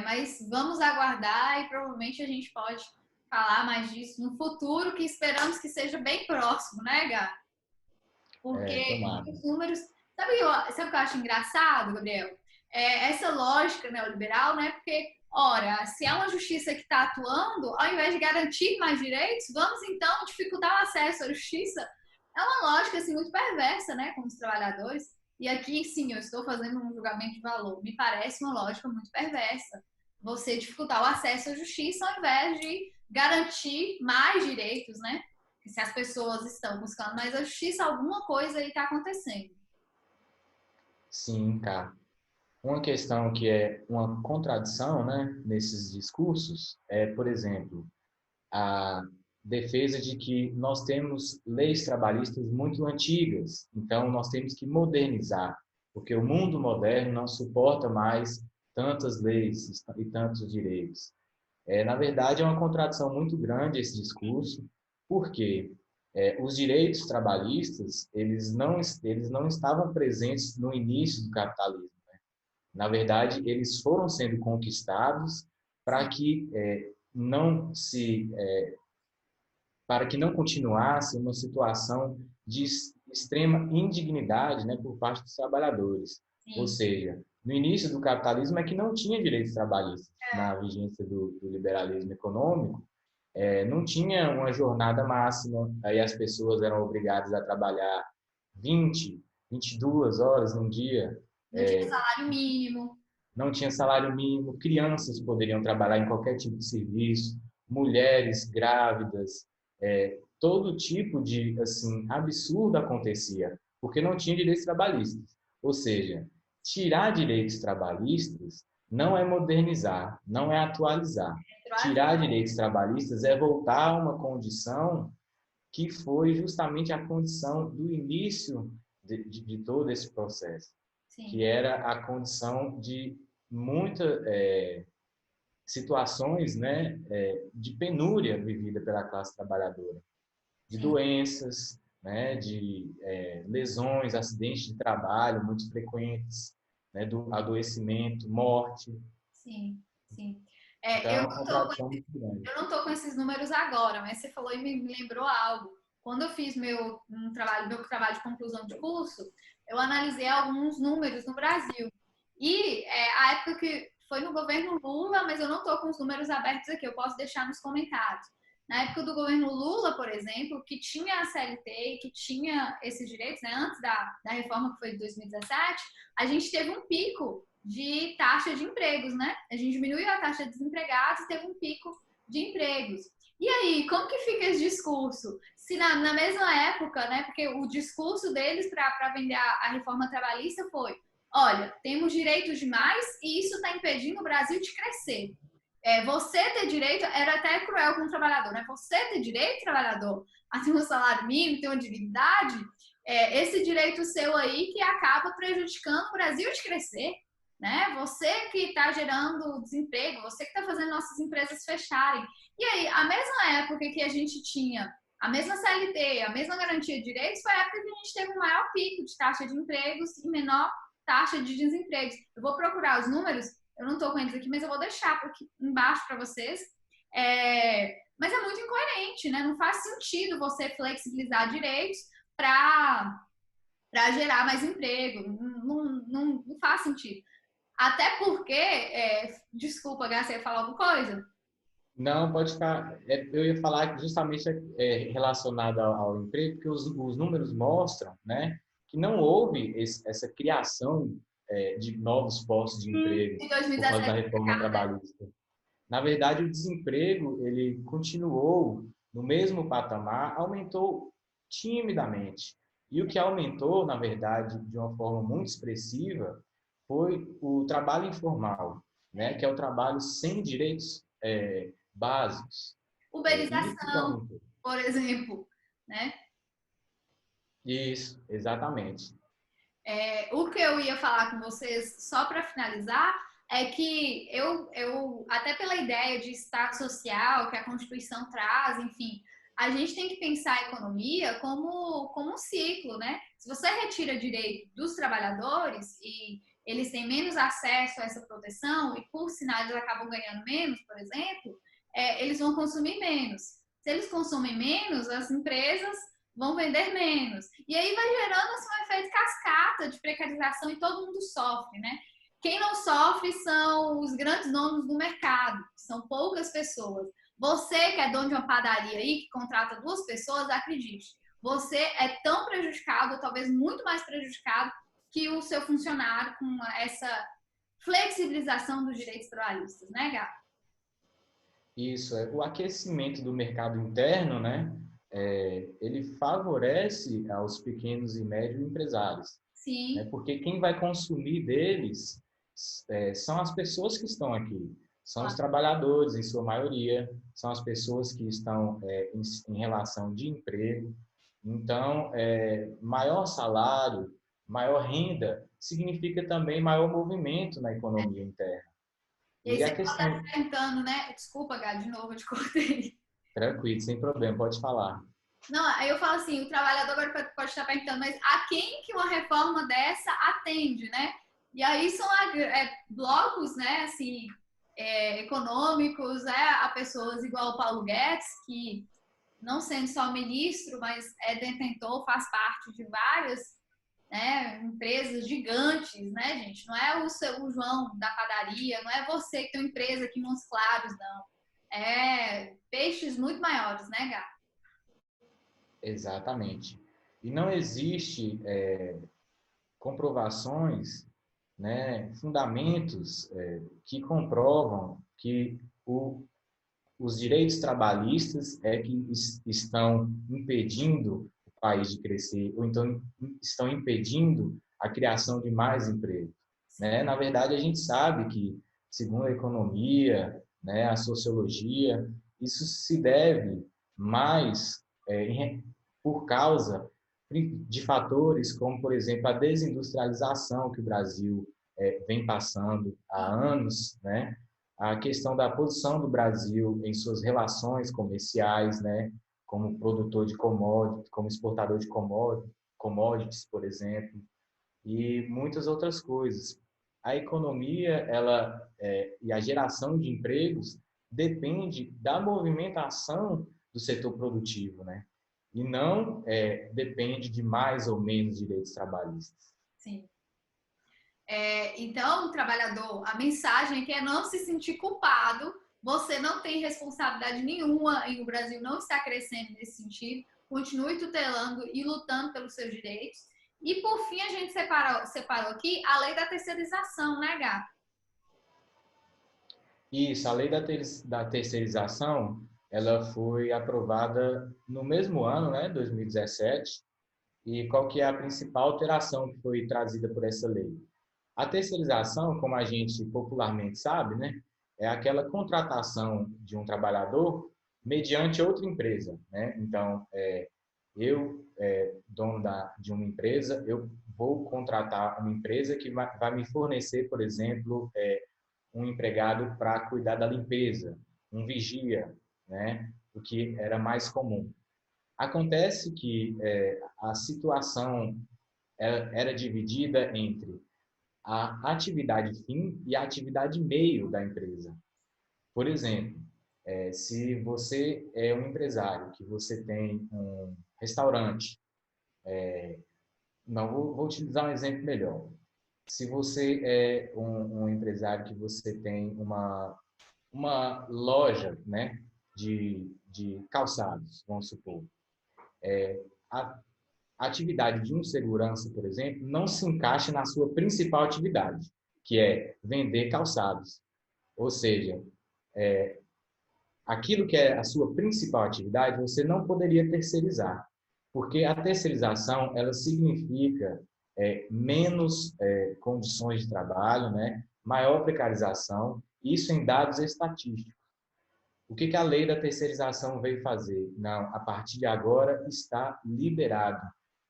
Mas vamos aguardar e provavelmente a gente pode falar mais disso no futuro, que esperamos que seja bem próximo, né, Gá? Porque Tomara. os números. Sabe o que eu acho engraçado, Gabriel? Essa lógica neoliberal, né? Porque, ora, se é uma justiça que está atuando, ao invés de garantir mais direitos, vamos então dificultar o acesso à justiça. É uma lógica assim, muito perversa, né, com os trabalhadores. E aqui, sim, eu estou fazendo um julgamento de valor. Me parece uma lógica muito perversa. Você dificultar o acesso à justiça ao invés de garantir mais direitos, né? Se as pessoas estão buscando mais a justiça, alguma coisa aí está acontecendo. Sim, cara. Uma questão que é uma contradição, né, nesses discursos é, por exemplo, a defesa de que nós temos leis trabalhistas muito antigas, então nós temos que modernizar, porque o mundo moderno não suporta mais tantas leis e tantos direitos. Na verdade, é uma contradição muito grande esse discurso, porque os direitos trabalhistas eles não estavam presentes no início do capitalismo. Na verdade, eles foram sendo conquistados para Sim, que não se para que não continuasse uma situação de extrema indignidade, né, por parte dos trabalhadores. Ou sim. seja, no início do capitalismo é que não tinha direitos trabalhistas. Na vigência do liberalismo econômico, não tinha uma jornada máxima, aí as pessoas eram obrigadas a trabalhar 20, 22 horas num dia, Não tinha salário mínimo. não tinha salário mínimo, crianças poderiam trabalhar em qualquer tipo de serviço, mulheres grávidas, todo tipo de assim absurdo acontecia, porque não tinha direitos trabalhistas. Ou seja, tirar direitos trabalhistas não é modernizar, não é atualizar. Tirar direitos trabalhistas é voltar a uma condição que foi justamente a condição do início de todo esse processo, que Sim, era a condição de muitas situações, né, de penúria vivida pela classe trabalhadora, de sim, doenças, né, de lesões, acidentes de trabalho muito frequentes, né, do adoecimento, morte. sim, sim. Então, É, é uma contradição muito grande. eu não tô com esses números agora, mas você falou e me lembrou algo. Quando eu fiz meu trabalho de conclusão de curso, eu analisei alguns números no Brasil. E a época que foi no governo Lula, mas eu não estou com os números abertos aqui, eu posso deixar nos comentários. Na época do governo Lula, por exemplo, que tinha a CLT e que tinha esses direitos, né, antes da reforma que foi de 2017, a gente teve um pico de taxa de empregos, né? A gente diminuiu a taxa de desempregados e teve um pico de empregos. E aí, como que fica esse discurso? Se na mesma época, né? Porque o discurso deles para vender a reforma trabalhista foi: olha, temos direitos demais e isso está impedindo o Brasil de crescer. Você ter direito, era até cruel com o trabalhador, né? Você ter direito, trabalhador, a ter um salário mínimo, ter uma dignidade, esse direito seu aí que acaba prejudicando o Brasil de crescer, né? Você que está gerando desemprego, você que está fazendo nossas empresas fecharem. E aí, a mesma época que a gente tinha a mesma CLT, a mesma garantia de direitos, foi a época que a gente teve um maior pico de taxa de empregos e menor taxa de desemprego. Eu vou procurar os números, eu não estou com eles aqui, mas eu vou deixar aqui embaixo para vocês. Mas é muito incoerente, né? Não faz sentido você flexibilizar direitos para gerar mais emprego. Não faz sentido. Até porque, desculpa, Gá, você ia falar alguma coisa? Não, pode ficar. Eu ia falar que justamente relacionado ao emprego, porque os números mostram, né, que não houve essa criação de novos postos de emprego Em por causa da 2017. reforma trabalhista. Na verdade, o desemprego ele continuou no mesmo patamar, aumentou timidamente. E o que aumentou, na verdade, de uma forma muito expressiva, foi o trabalho informal, né, que é o trabalho sem direitos básicos. Isso que Uberização, aumentou. por exemplo, né? Isso, exatamente. O que eu ia falar com vocês, só para finalizar, é que até pela ideia de Estado social que a Constituição traz, enfim, a gente tem que pensar a economia como um ciclo, né? Se você retira direito dos trabalhadores e eles têm menos acesso a essa proteção e, por sinal, eles acabam ganhando menos, por exemplo, eles vão consumir menos. Se eles consomem menos, as empresas vão vender menos. E aí vai gerando assim, um efeito cascata de precarização e todo mundo sofre, né? Quem não sofre são os grandes donos do mercado, que são poucas pessoas. Você que é dono de uma padaria aí, que contrata duas pessoas, acredite, você é tão prejudicado, ou talvez muito mais prejudicado, que o seu funcionário com essa flexibilização dos direitos trabalhistas, né, Gabi? Isso, o aquecimento do mercado interno, né, ele favorece aos pequenos e médios empresários, né, Sim, porque quem vai consumir deles são as pessoas que estão aqui, são os claro. trabalhadores, em sua maioria, são as pessoas que estão em relação de emprego. Então, maior salário, maior renda, significa também maior movimento na economia interna. E aí E você a pode estar questão, se perguntando, né? Desculpa, Gabi, de novo eu te cortei. tranquilo, sem problema, pode falar. Não, aí eu falo assim, o trabalhador agora pode estar perguntando, mas a quem que uma reforma dessa atende, né? E aí são blocos, né, assim, econômicos, a pessoas igual o Paulo Guedes, que não sendo só ministro, mas é detentor, faz parte de várias, né, empresas gigantes, né, gente? Não é o João da padaria, não é você que tem uma empresa aqui em Montes Claros, não. É peixes muito maiores, né, Gá? Exatamente. E não existe comprovações, né, fundamentos que comprovam que os direitos trabalhistas é que estão impedindo o país de crescer, ou então estão impedindo a criação de mais emprego. Né? Na verdade, a gente sabe que, segundo a economia, né, a sociologia, isso se deve mais por causa de fatores como, por exemplo, a desindustrialização que o Brasil vem passando há anos, né? A questão da posição do Brasil em suas relações comerciais, né? Como produtor de commodities, como exportador de commodities, por exemplo, e muitas outras coisas. A economia, ela e a geração de empregos depende da movimentação do setor produtivo, né? E não depende de mais ou menos direitos trabalhistas. Sim. Então, o trabalhador, a mensagem aqui é não se sentir culpado, você não tem responsabilidade nenhuma e o Brasil não está crescendo nesse sentido, continue tutelando e lutando pelos seus direitos. E, por fim, a gente separou aqui a lei da terceirização, né, Gá? Isso, a lei da terceirização, ela foi aprovada no mesmo ano, né, 2017, e qual que é a principal alteração que foi trazida por essa lei? A terceirização, como a gente popularmente sabe, né, é aquela contratação de um trabalhador mediante outra empresa, né? Então, eu, dono de uma empresa, eu vou contratar uma empresa que vai me fornecer, por exemplo, um empregado para cuidar da limpeza, um vigia, né? O que era mais comum. Acontece que a situação era dividida entre a atividade fim e a atividade meio da empresa. Por exemplo, se você é um empresário, que você tem um restaurante, não vou utilizar um exemplo melhor. Se você é um empresário que você tem uma loja, né, de calçados, vamos supor, a atividade de um segurança, por exemplo, não se encaixa na sua principal atividade, que é vender calçados. Ou seja, aquilo que é a sua principal atividade, você não poderia terceirizar, porque a terceirização, ela significa menos condições de trabalho, né? Maior precarização, isso em dados estatísticos. O que a lei da terceirização veio fazer? Não, a partir de agora está liberado.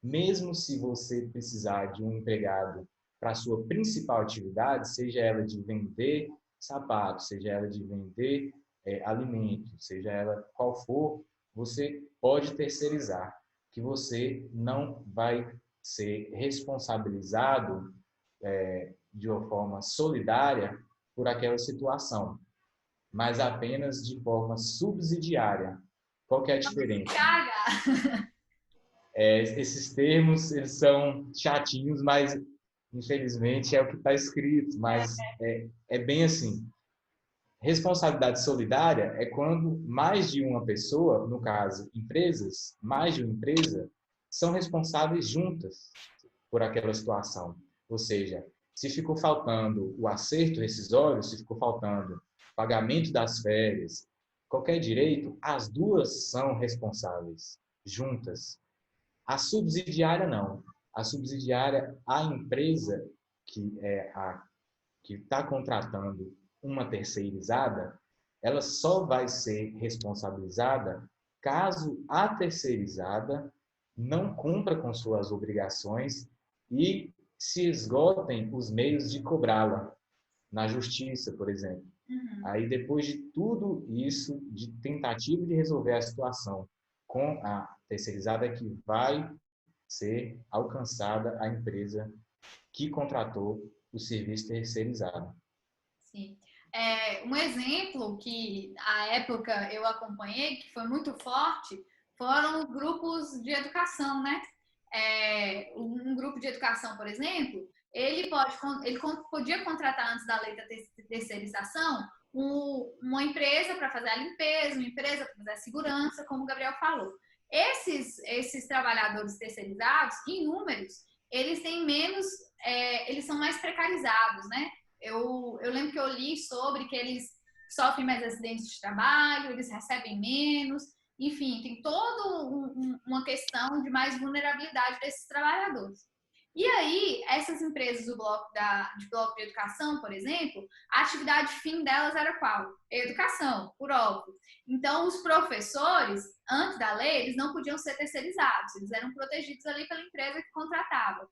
Mesmo se você precisar de um empregado para a sua principal atividade, seja ela de vender sapatos, seja ela de vender alimento, seja ela qual for, você pode terceirizar, que você não vai ser responsabilizado de uma forma solidária por aquela situação, mas apenas de forma subsidiária. Qual que é a diferença? Esses termos, eles são chatinhos, mas infelizmente é o que está escrito, mas é bem assim. Responsabilidade solidária é quando mais de uma pessoa, no caso, empresas, mais de uma empresa, são responsáveis juntas por aquela situação. Ou seja, se ficou faltando o acerto rescisório, se ficou faltando pagamento das férias, qualquer direito, as duas são responsáveis, juntas. A subsidiária não. A subsidiária, a empresa que é a que está contratando uma terceirizada, ela só vai ser responsabilizada caso a terceirizada não cumpra com suas obrigações e se esgotem os meios de cobrá-la na justiça, por exemplo. Uhum. Aí, depois de tudo isso, de tentativa de resolver a situação com a terceirizada, é que vai ser alcançada a empresa que contratou o serviço terceirizado. Sim. Um exemplo que, à época, eu acompanhei, que foi muito forte, foram os grupos de educação, né? Um grupo de educação, por exemplo, ele podia contratar, antes da lei da terceirização, uma empresa para fazer a limpeza, uma empresa para fazer a segurança, como o Gabriel falou. Esses trabalhadores terceirizados, em números, eles têm menos, eles são mais precarizados, né? Eu lembro que eu li sobre que eles sofrem mais acidentes de trabalho, eles recebem menos, enfim, tem toda uma questão de mais vulnerabilidade desses trabalhadores. E aí, essas empresas do bloco de educação, por exemplo, a atividade fim delas era qual? Educação, por óbvio. Então, os professores, antes da lei, eles não podiam ser terceirizados, eles eram protegidos ali pela empresa que contratava.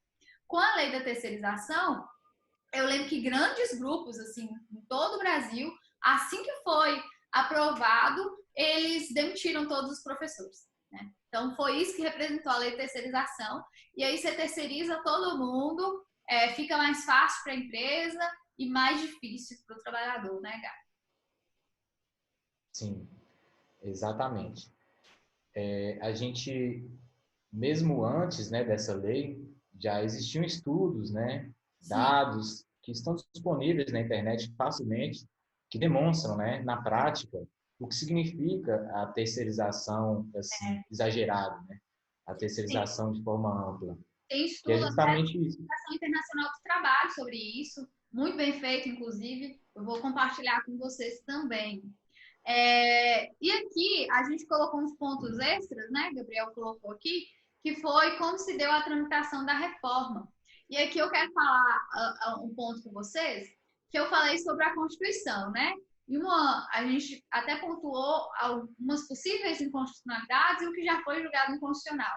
Com a lei da terceirização, eu lembro que grandes grupos, assim, em todo o Brasil, assim que foi aprovado, eles demitiram todos os professores, né? Então, foi isso que representou a lei de terceirização. E aí você terceiriza todo mundo, fica mais fácil para a empresa e mais difíceis para o trabalhador, né, Gá? Sim, exatamente. A gente, mesmo antes, né, dessa lei, já existiam estudos, né, Sim, dados que estão disponíveis na internet facilmente, que demonstram, né, na prática, o que significa a terceirização assim, exagerada, né, a sim. terceirização de forma ampla, Tem que é estudo até da justamente isso. Organização Internacional do Trabalho sobre isso, muito bem feito, inclusive. Eu vou compartilhar com vocês também. E aqui a gente colocou uns pontos extras, né? Gabriel colocou aqui, que foi como se deu a tramitação da reforma. E aqui eu quero falar um ponto com vocês, que eu falei sobre a Constituição, né? A gente até pontuou algumas possíveis inconstitucionalidades e o que já foi julgado inconstitucional.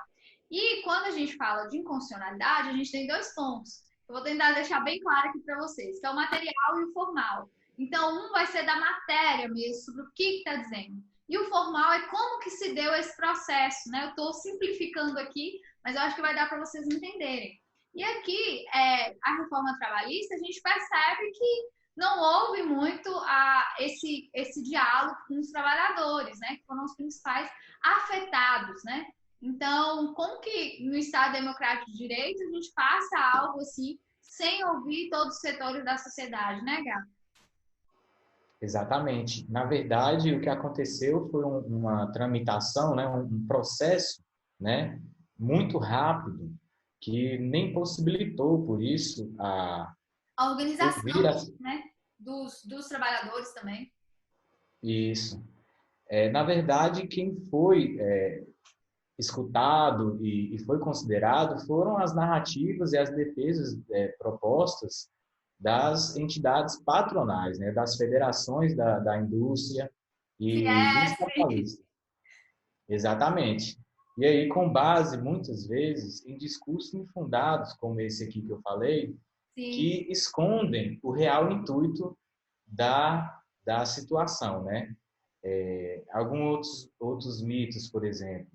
E quando a gente fala de inconstitucionalidade, a gente tem dois pontos. Eu vou tentar deixar bem claro aqui para vocês, que é o material e o formal. Então, um vai ser da matéria mesmo, sobre o que está dizendo. E o formal é como que se deu esse processo, né? Eu estou simplificando aqui, mas eu acho que vai dar para vocês entenderem. E aqui, a reforma trabalhista, a gente percebe que não houve muito esse diálogo com os trabalhadores, né? Que foram os principais afetados, né? Então, como que no Estado Democrático de Direito a gente passa algo assim sem ouvir todos os setores da sociedade, né, Gá? Exatamente. Na verdade, o que aconteceu foi uma tramitação, né, um processo, né, muito rápido, que nem possibilitou, por isso, A organização, ouvir né, dos trabalhadores também. isso. Na verdade, quem foi escutado e foi considerado foram as narrativas e as defesas propostas das entidades patronais, né, das federações da indústria e dos Fiesp, trabalhistas. Exatamente. E aí, com base, muitas vezes, em discursos infundados, como esse aqui que eu falei, sim. que escondem o real intuito da situação, né? Alguns outros mitos, por exemplo,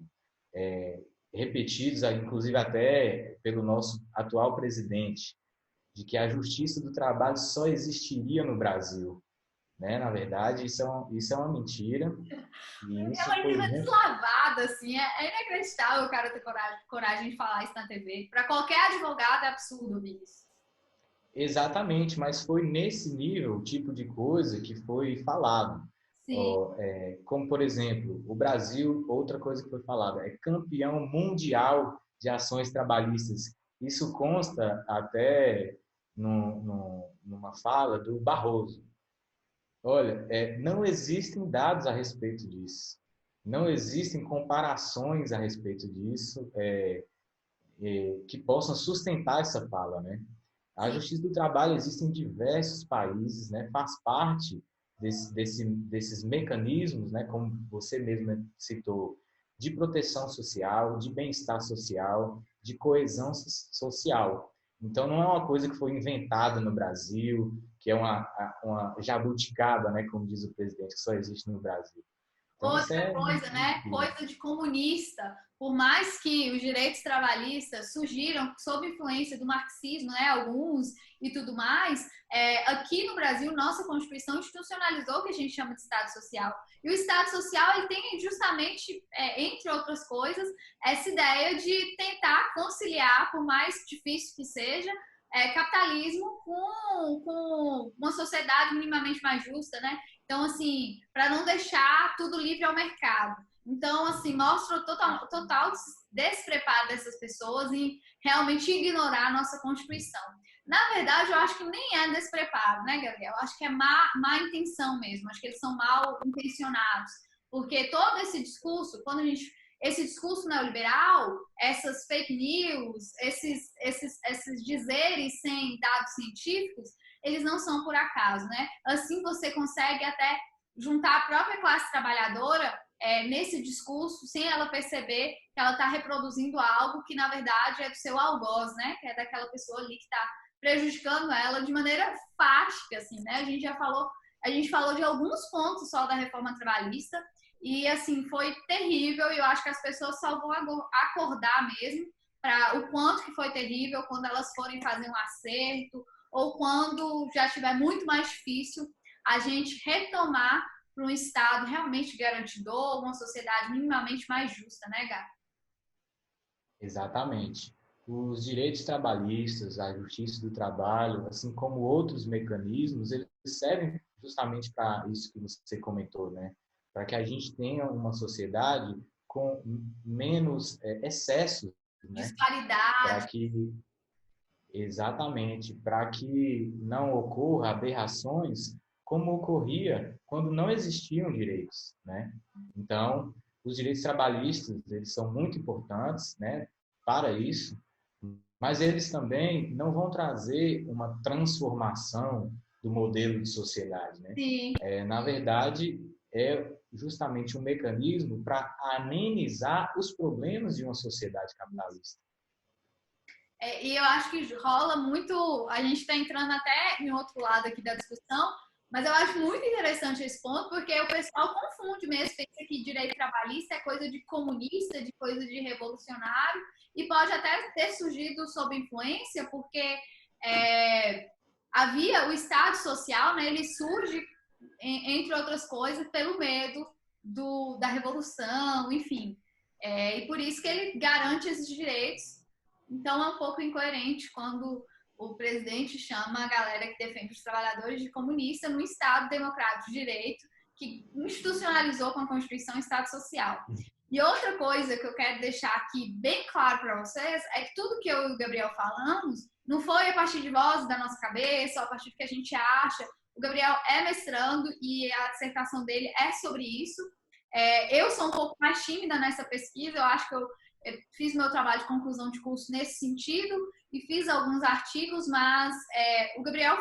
repetidos, inclusive até pelo nosso atual presidente, de que a justiça do trabalho só existiria no Brasil, né? Na verdade, isso é uma mentira, e É isso uma foi empresa muito. deslavada, assim. É inacreditável o cara ter coragem de falar isso na TV. Para qualquer advogado é absurdo ouvir isso. Exatamente, mas foi nesse nível, o tipo de coisa que foi falado. Sim. Como, por exemplo, o Brasil, outra coisa que foi falada, é campeão mundial de ações trabalhistas. Isso consta até numa fala do Barroso. Olha, não existem dados a respeito disso. Não existem comparações a respeito disso que possam sustentar essa fala, né? A Sim. justiça do trabalho existe em diversos países, né? Faz parte desses mecanismos, né? Como você mesmo citou, de proteção social, de bem-estar social, de coesão social. Então, não é uma coisa que foi inventada no Brasil, que é uma jabuticaba, né? Como diz o presidente, que só existe no Brasil. Então, isso Outra é coisa, né? mentira. Coisa de comunista. Por mais que os direitos trabalhistas surgiram sob influência do marxismo, né? Alguns e tudo mais, aqui no Brasil, nossa Constituição institucionalizou o que a gente chama de Estado Social. E o Estado Social ele tem justamente, entre outras coisas, essa ideia de tentar conciliar, por mais difícil que seja, capitalismo com uma sociedade minimamente mais justa, né? Então, assim, para não deixar tudo livre ao mercado. Então, assim, mostra o total despreparo dessas pessoas em realmente ignorar a nossa Constituição. Na verdade, eu acho que nem é despreparo, né, Gabriel? Eu acho que é má intenção mesmo. Acho que eles são mal intencionados. Porque todo esse discurso, esse discurso neoliberal, essas fake news, esses dizeres sem dados científicos, eles não são por acaso, né? Assim você consegue até juntar a própria classe trabalhadora nesse discurso sem ela perceber que ela está reproduzindo algo que na verdade é do seu algoz, né? Que é daquela pessoa ali que está prejudicando ela de maneira fática, assim, né? A gente falou de alguns pontos só da reforma trabalhista e assim foi terrível e eu acho que as pessoas só vão acordar mesmo para o quanto que foi terrível quando elas forem fazer um acerto ou quando já estiver muito mais difícil, a gente retomar para um Estado realmente garantidor, uma sociedade minimamente mais justa, né, Gá? Exatamente. Os direitos trabalhistas, a justiça do trabalho, assim como outros mecanismos, eles servem justamente para isso que você comentou, né? Para que a gente tenha uma sociedade com menos excessos, né? Para Disparidade. que Exatamente, para que não ocorra aberrações como ocorria quando não existiam direitos, né? Então, os direitos trabalhistas, eles são muito importantes, né, para isso, mas eles também não vão trazer uma transformação do modelo de sociedade, né? Sim. Na verdade, é justamente um mecanismo para amenizar os problemas de uma sociedade capitalista. E eu acho que rola muito. A gente está entrando até em outro lado aqui da discussão, mas eu acho muito interessante esse ponto, porque o pessoal confunde mesmo, pensa que direito trabalhista é coisa de comunista, de coisa de revolucionário, e pode até ter surgido sob influência, porque é, havia o Estado Social, né, ele surge, entre outras coisas, pelo medo da revolução, enfim. E por isso que ele garante esses direitos. Então é um pouco incoerente quando o presidente chama a galera que defende os trabalhadores de comunista no Estado democrático de direito, que institucionalizou com a Constituição o Estado Social. E outra coisa que eu quero deixar aqui bem claro para vocês é que tudo que eu e o Gabriel falamos não foi a partir de voz da nossa cabeça, ou a partir do que a gente acha. O Gabriel é mestrando e a dissertação dele é sobre isso. Eu sou um pouco mais tímida nessa pesquisa, eu acho que eu fiz meu trabalho de conclusão de curso nesse sentido e fiz alguns artigos, mas o Gabriel,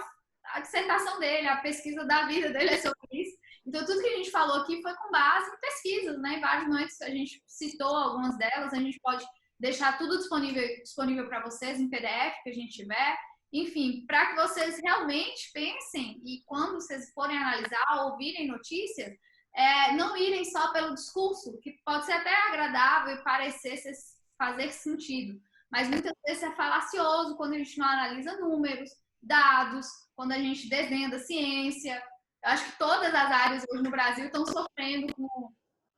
a dissertação dele, a pesquisa da vida dele é sobre isso. Então, tudo que a gente falou aqui foi com base em pesquisas, né? Em vários momentos a gente citou algumas delas, a gente pode deixar tudo disponível para vocês em PDF que a gente tiver. Enfim, para que vocês realmente pensem e quando vocês forem analisar ou ouvirem notícias, não irem só pelo discurso, que pode ser até agradável e parecer fazer sentido, mas muitas vezes é falacioso quando a gente não analisa números, dados, quando a gente desdenha da ciência. Eu acho que todas as áreas hoje no Brasil estão sofrendo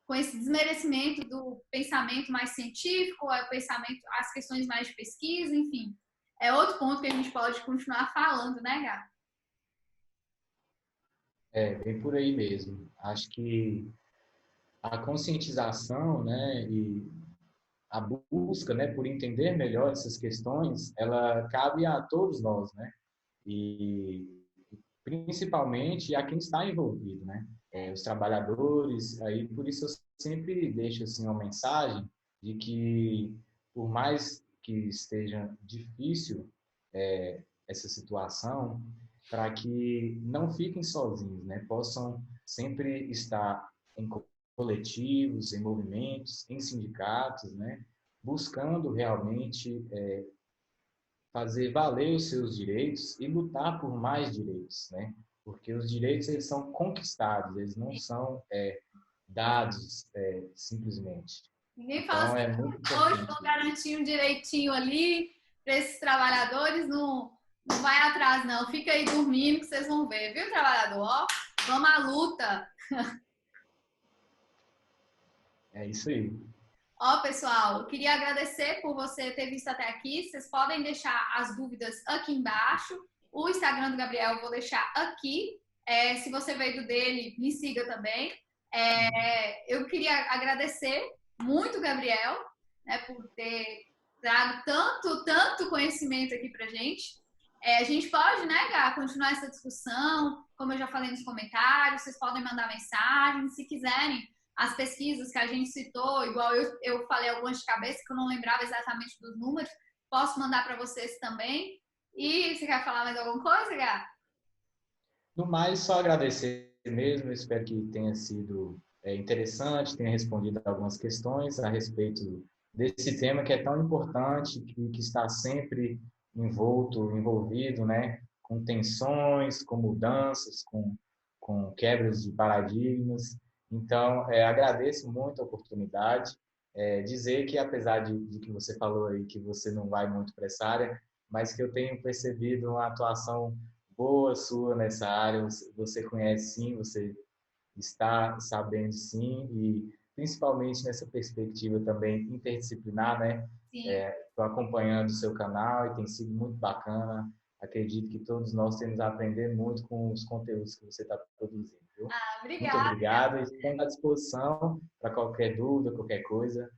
com esse desmerecimento do pensamento mais científico, o pensamento, as questões mais de pesquisa, enfim. É outro ponto que a gente pode continuar falando, né, Gá? Bem por aí mesmo. Acho que a conscientização, né, e a busca, né, por entender melhor essas questões, ela cabe a todos nós, né? E principalmente a quem está envolvido, né? Os trabalhadores, aí por isso eu sempre deixo assim uma mensagem de que por mais que esteja difícil essa situação, para que não fiquem sozinhos, né? Possam sempre estar em coletivos, em movimentos, em sindicatos, né? Buscando realmente fazer valer os seus direitos e lutar por mais direitos, né? Porque os direitos eles são conquistados, eles não são dados simplesmente. Ninguém fala Então assim, é muito hoje importante vou isso. garantir um direitinho ali para esses trabalhadores, não vai atrás não, fica aí dormindo que vocês vão ver, viu, trabalhador? Ó, vamos à luta. É isso aí. Ó, pessoal, eu queria agradecer por você ter visto até aqui. Vocês podem deixar as dúvidas aqui embaixo. O Instagram do Gabriel eu vou deixar aqui. Se você veio do dele, me siga também. Eu queria agradecer muito, Gabriel, né, por ter trago tanto conhecimento aqui pra gente. A gente pode, né, Gá, continuar essa discussão, como eu já falei nos comentários, vocês podem mandar mensagem, se quiserem as pesquisas que a gente citou, igual eu falei algumas de cabeça que eu não lembrava exatamente dos números, posso mandar para vocês também. E você quer falar mais alguma coisa, Gá? No mais, só agradecer mesmo. Eu espero que tenha sido interessante, tenha respondido algumas questões a respeito desse tema que é tão importante, que está sempre envolvido, né, com tensões, com mudanças, com quebras de paradigmas. Então, agradeço muito a oportunidade. Dizer que, apesar de que você falou aí que você não vai muito para essa área, mas que eu tenho percebido uma atuação boa sua nessa área. Você conhece sim, você está sabendo sim, e principalmente nessa perspectiva também interdisciplinar, né? Sim. Estou acompanhando o seu canal e tem sido muito bacana. Acredito que todos nós temos a aprender muito com os conteúdos que você está produzindo, viu? Ah, Muito obrigada. obrigado e estou à disposição para qualquer dúvida, qualquer coisa.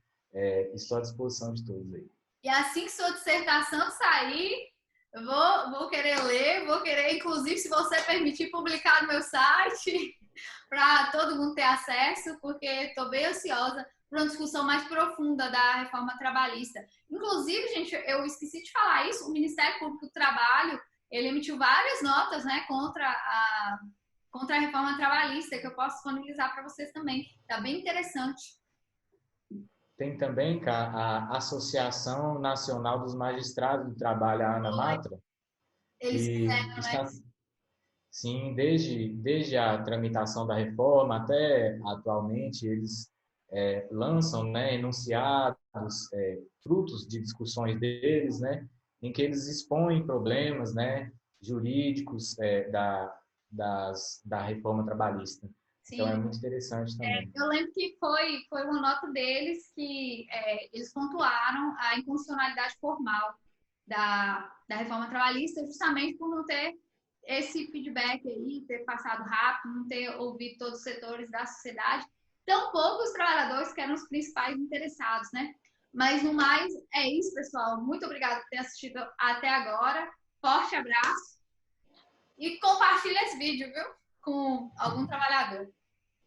Estou à disposição de todos aí. E assim que sua dissertação sair, eu vou querer ler, vou querer, inclusive, se você permitir, publicar no meu site, para todo mundo ter acesso, porque estou bem ansiosa por uma discussão mais profunda da reforma trabalhista. Inclusive, gente, eu esqueci de falar isso, o Ministério Público do Trabalho, ele emitiu várias notas, né, contra a reforma trabalhista, que eu posso disponibilizar para vocês também. Está bem interessante. Tem também, cara, a Associação Nacional dos Magistrados do Trabalho, a ANA-MATRA, Eles que fizeram, né? está, sim, desde a tramitação da reforma até atualmente, eles lançam, né, enunciados, frutos de discussões deles, né, em que eles expõem problemas, né, jurídicos da reforma trabalhista. Então, é Sim. muito interessante também. Eu lembro que foi uma nota deles que eles pontuaram a inconstitucionalidade formal da reforma trabalhista, justamente por não ter esse feedback aí, ter passado rápido, não ter ouvido todos os setores da sociedade, tampouco os trabalhadores que eram os principais interessados, né? Mas no mais, é isso, pessoal. Muito obrigada por ter assistido até agora. Forte abraço e compartilha esse vídeo, viu? Com algum trabalhador.